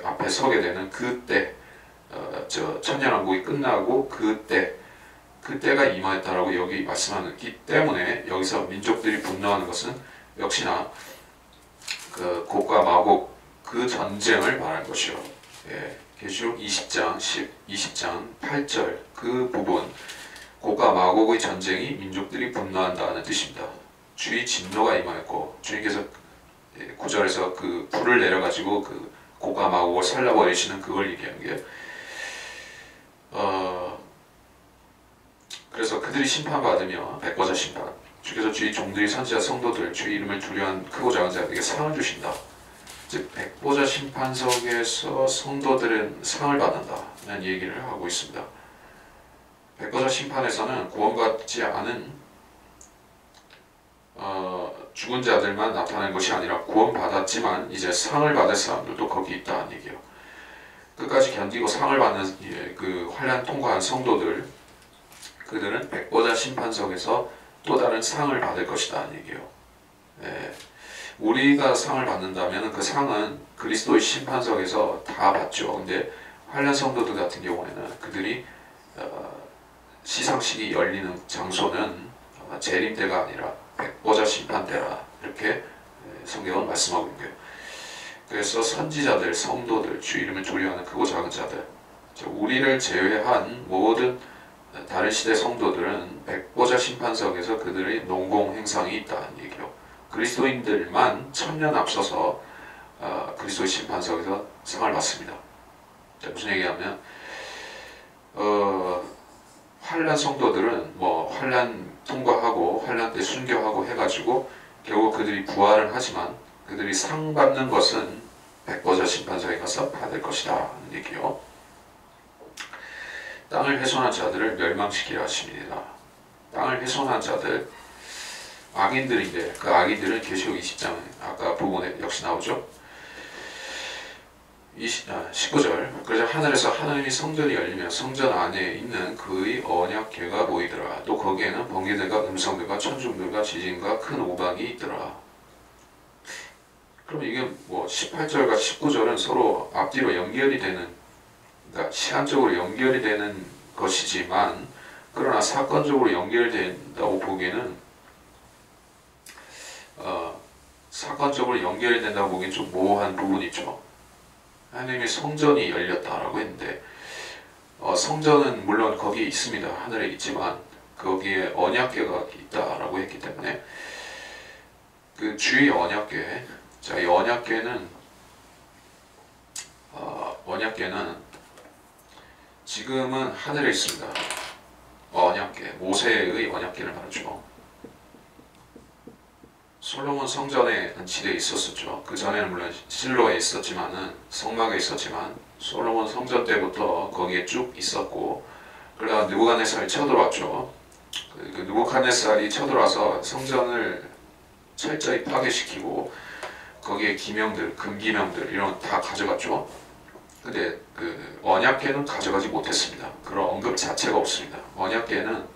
앞에 서게 되는 그때, 천년왕국이 끝나고 그때가 임하였다라고 여기 말씀하기 때문에 여기서 민족들이 분노하는 것은 역시나 그 곡과 마곡 그 전쟁을 말하는 것이요. 계시록 20장 8절 그 부분 곡과 마곡의 전쟁이 민족들이 분노한다는 뜻입니다. 주의 진노가 임하였고 주님께서 9절에서 그 불을 내려가지고 그 곡과 마곡을 살라버리시는 그걸 얘기하는 게 그래서 그들이 심판받으며 백보자 심판 주께서 주의 종들이 선지자 성도들 주의 이름을 두려워한 크고 작은 자들에게 상을 주신다. 즉 백보자 심판석에서 성도들은 상을 받는다는 얘기를 하고 있습니다. 백보자 심판에서는 구원받지 않은 죽은 자들만 나타나는 것이 아니라 구원받았지만 이제 상을 받을 사람들도 거기 있다는 얘기예요. 끝까지 견디고 상을 받는 그 환난 통과한 성도들 그들은 백보자 심판석에서 또 다른 상을 받을 것이다는 얘기예요. 우리가 상을 받는다면 그 상은 그리스도의 심판석에서 다 받죠. 근데 환난 성도들 같은 경우에는 그들이 시상식이 열리는 장소는 재림 때가 아니라 백보자 심판 때라 이렇게 성경은 말씀하고 있는 거예요. 그래서 선지자들, 성도들, 주 이름을 두려워하는 크고 작은 자들, 우리를 제외한 모든 다른 시대 성도들은 백보자 심판석에서 그들의 농공 행상이 있다는 얘기요. 그리스도인들만 천년 앞서서 그리스도의 심판석에서 상을 받습니다. 무슨 얘기하면 환난 성도들은 뭐 환난 통과하고 환난 때 순교하고 해가지고 결국 그들이 부활을 하지만 그들이 상 받는 것은 백보자 심판석에 가서 받을 것이다 하는 얘기요. 땅을 훼손한 자들을 멸망시키려 하십니다. 땅을 훼손한 자들 악인들인데 그 악인들은 계시록 20장 아까 부분에 역시 나오죠. 19절 그러자 하늘에서 하나님의 성전이 열리며 성전 안에 있는 그의 언약궤가 보이더라. 또 거기에는 번개들과 음성들과 천둥들과 지진과 큰 우박이 있더라. 그럼 이게 뭐 18절과 19절은 서로 앞뒤로 연결이 되는, 그러니까 시간적으로 연결이 되는 것이지만 그러나 사건적으로 연결된다고 보기에는 사건적으로 연결이 된다고 보기엔 좀 모호한 부분이 있죠. 하나님의 성전이 열렸다라고 했는데 성전은 물론 거기에 있습니다. 하늘에 있지만 거기에 언약궤가 있다라고 했기 때문에 그 주의 언약궤, 자, 이 언약궤는 지금은 하늘에 있습니다. 언약궤, 모세의 언약궤를 말하죠. 솔로몬 성전에 지대에 있었었죠. 그 전에는 물론 실로에 있었지만은 성막에 있었지만 솔로몬 성전 때부터 거기에 쭉 있었고, 그러다가 느부갓네살이 쳐들어왔죠. 그 느부갓네살이 쳐들어와서 성전을 철저히 파괴시키고 거기에 기명들, 금기명들 이런 거 다 가져갔죠. 근데 그 언약궤는 가져가지 못했습니다. 그런 언급 자체가 없습니다. 언약궤는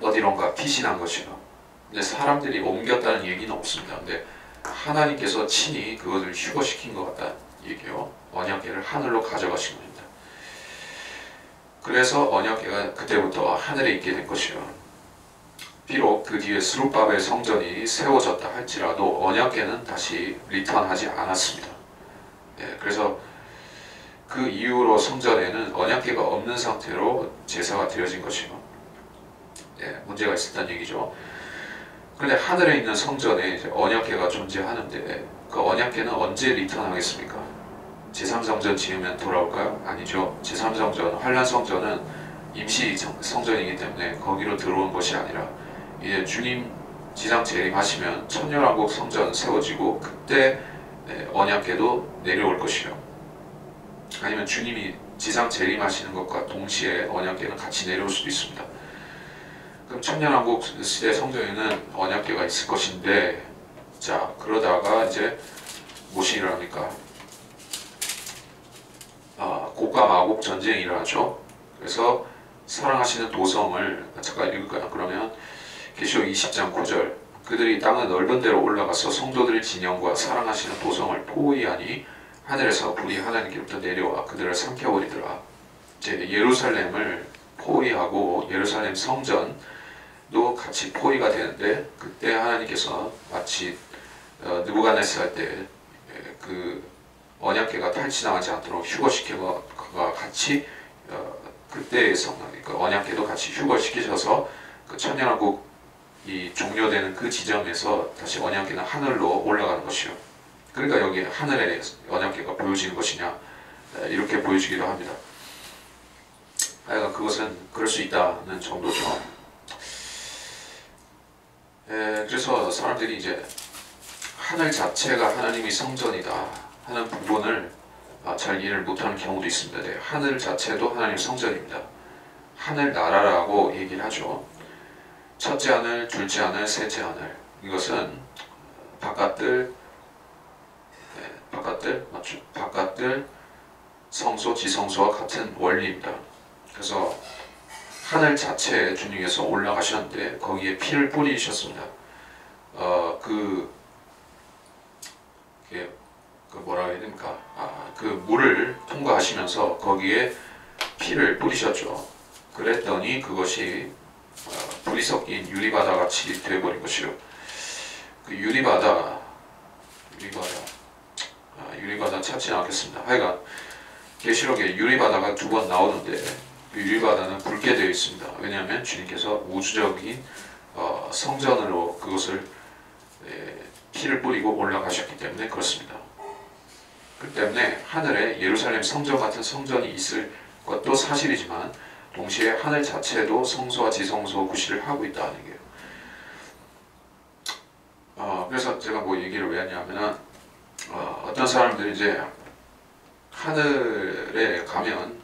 어디론가 피신한 것이요. 근데 사람들이 옮겼다는 얘기는 없습니다. 근데 하나님께서 친히 그것을 휴거시킨 것 같다는 얘기요. 언약궤를 하늘로 가져가신 겁니다. 그래서 언약궤가 그때부터 하늘에 있게 된 것이요. 비록 그 뒤에 스룹바벨 성전이 세워졌다 할지라도 언약궤는 다시 리턴하지 않았습니다. 그래서 그 이후로 성전에는 언약궤가 없는 상태로 제사가 드려진 것이요. 문제가 있었다는 얘기죠. 그런데 하늘에 있는 성전에 이제 언약궤가 존재하는데 그 언약궤는 언제 리턴하겠습니까? 제3성전 지으면 돌아올까요? 아니죠. 제3성전, 환란성전은 임시 성전이기 때문에 거기로 들어온 것이 아니라 이제 주님 지상 재림하시면 천년왕국 성전 세워지고 그때 언약궤도 내려올 것이요. 아니면 주님이 지상 재림하시는 것과 동시에 언약궤는 같이 내려올 수도 있습니다. 그럼 천년왕국 시대 성전에는 언약궤가 있을 것인데, 자 그러다가 이제 무엇이 일어납니까? 곡과 마곡 전쟁이 일어나죠. 그래서 사랑하시는 도성을 잠깐 읽을까요? 그러면 계시록 20장 9절, 그들이 땅의 넓은 데로 올라가서 성도들의 진영과 사랑하시는 도성을 포위하니 하늘에서 불이 하나님께로부터 내려와 그들을 삼켜버리더라. 이제 예루살렘을 포위하고 예루살렘 성전도 같이 포위가 되는데, 그때 하나님께서 마치 느부갓네살 때 그 언약궤가 탈취당하지 않도록 휴거시켜가 같이 그때의 그 언약궤도 같이 휴거시키셔서 그 천년왕국이 종료되는 그 지점에서 다시 언약궤는 하늘로 올라가는 것이요. 그러니까 여기 하늘에 언약궤가 보여지는 것이냐, 이렇게 보여지기도 합니다. 하여간 그것은 그럴 수 있다는 정도죠. 그래서 사람들이 이제 하늘 자체가 하나님의 성전이다 하는 부분을 잘 이해를 못하는 경우도 있습니다. 하늘 자체도 하나님의 성전입니다. 하늘 나라라고 얘기를 하죠. 첫째 하늘, 둘째 하늘, 셋째 하늘. 이것은 바깥들, 맞죠? 바깥들, 성소, 지성소와 같은 원리입니다. 그래서 하늘 자체에 주님께서 올라가셨는데 거기에 피를 뿌리셨습니다. 그 뭐라 해야 됩니까? 그 물을 통과하시면서 거기에 피를 뿌리셨죠. 그랬더니 그것이 불이 섞인 유리바다 같이 되어버린 것이요. 그 유리바다 찾지는 않겠습니다. 하여간 계시록에 유리바다가 두 번 나오는데 그 유리바다는 붉게 되어 있습니다. 왜냐하면 주님께서 우주적인 성전으로 그것을 피를 뿌리고 올라가셨기 때문에 그렇습니다. 그 때문에 하늘에 예루살렘 성전 같은 성전이 있을 것도 사실이지만 동시에 하늘 자체도 성소와 지성소 구실을 하고 있다는 얘기예요. 그래서 제가 뭐 얘기를 왜 하냐면은 어떤 사람들이 이제 하늘에 가면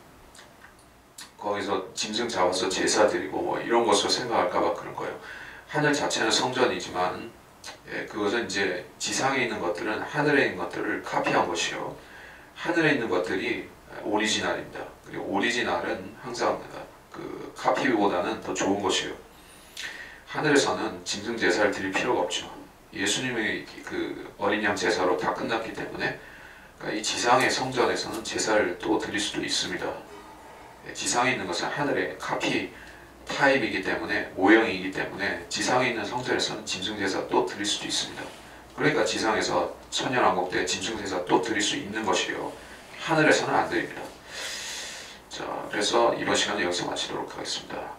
거기서 짐승 잡아서 제사 드리고 뭐 이런 것을 생각할까봐 그런 거예요. 하늘 자체는 성전이지만 그것은 이제 지상에 있는 것들은 하늘에 있는 것들을 카피한 것이요. 하늘에 있는 것들이 오리지널입니다. 그리고 오리지널은 항상 그 카피보다는 더 좋은 것이요. 하늘에서는 짐승 제사를 드릴 필요가 없죠. 예수님의 그 어린 양 제사로 다 끝났기 때문에 그러니까 이 지상의 성전에서는 제사를 또 드릴 수도 있습니다. 지상에 있는 것은 하늘의 카피 타입이기 때문에 모형이기 때문에 지상에 있는 성전에서는 짐승제사 또 드릴 수도 있습니다. 그러니까 지상에서 천년왕국 때 짐승제사 또 드릴 수 있는 것이요. 하늘에서는 안 드립니다. 자, 그래서 이번 시간은 여기서 마치도록 하겠습니다.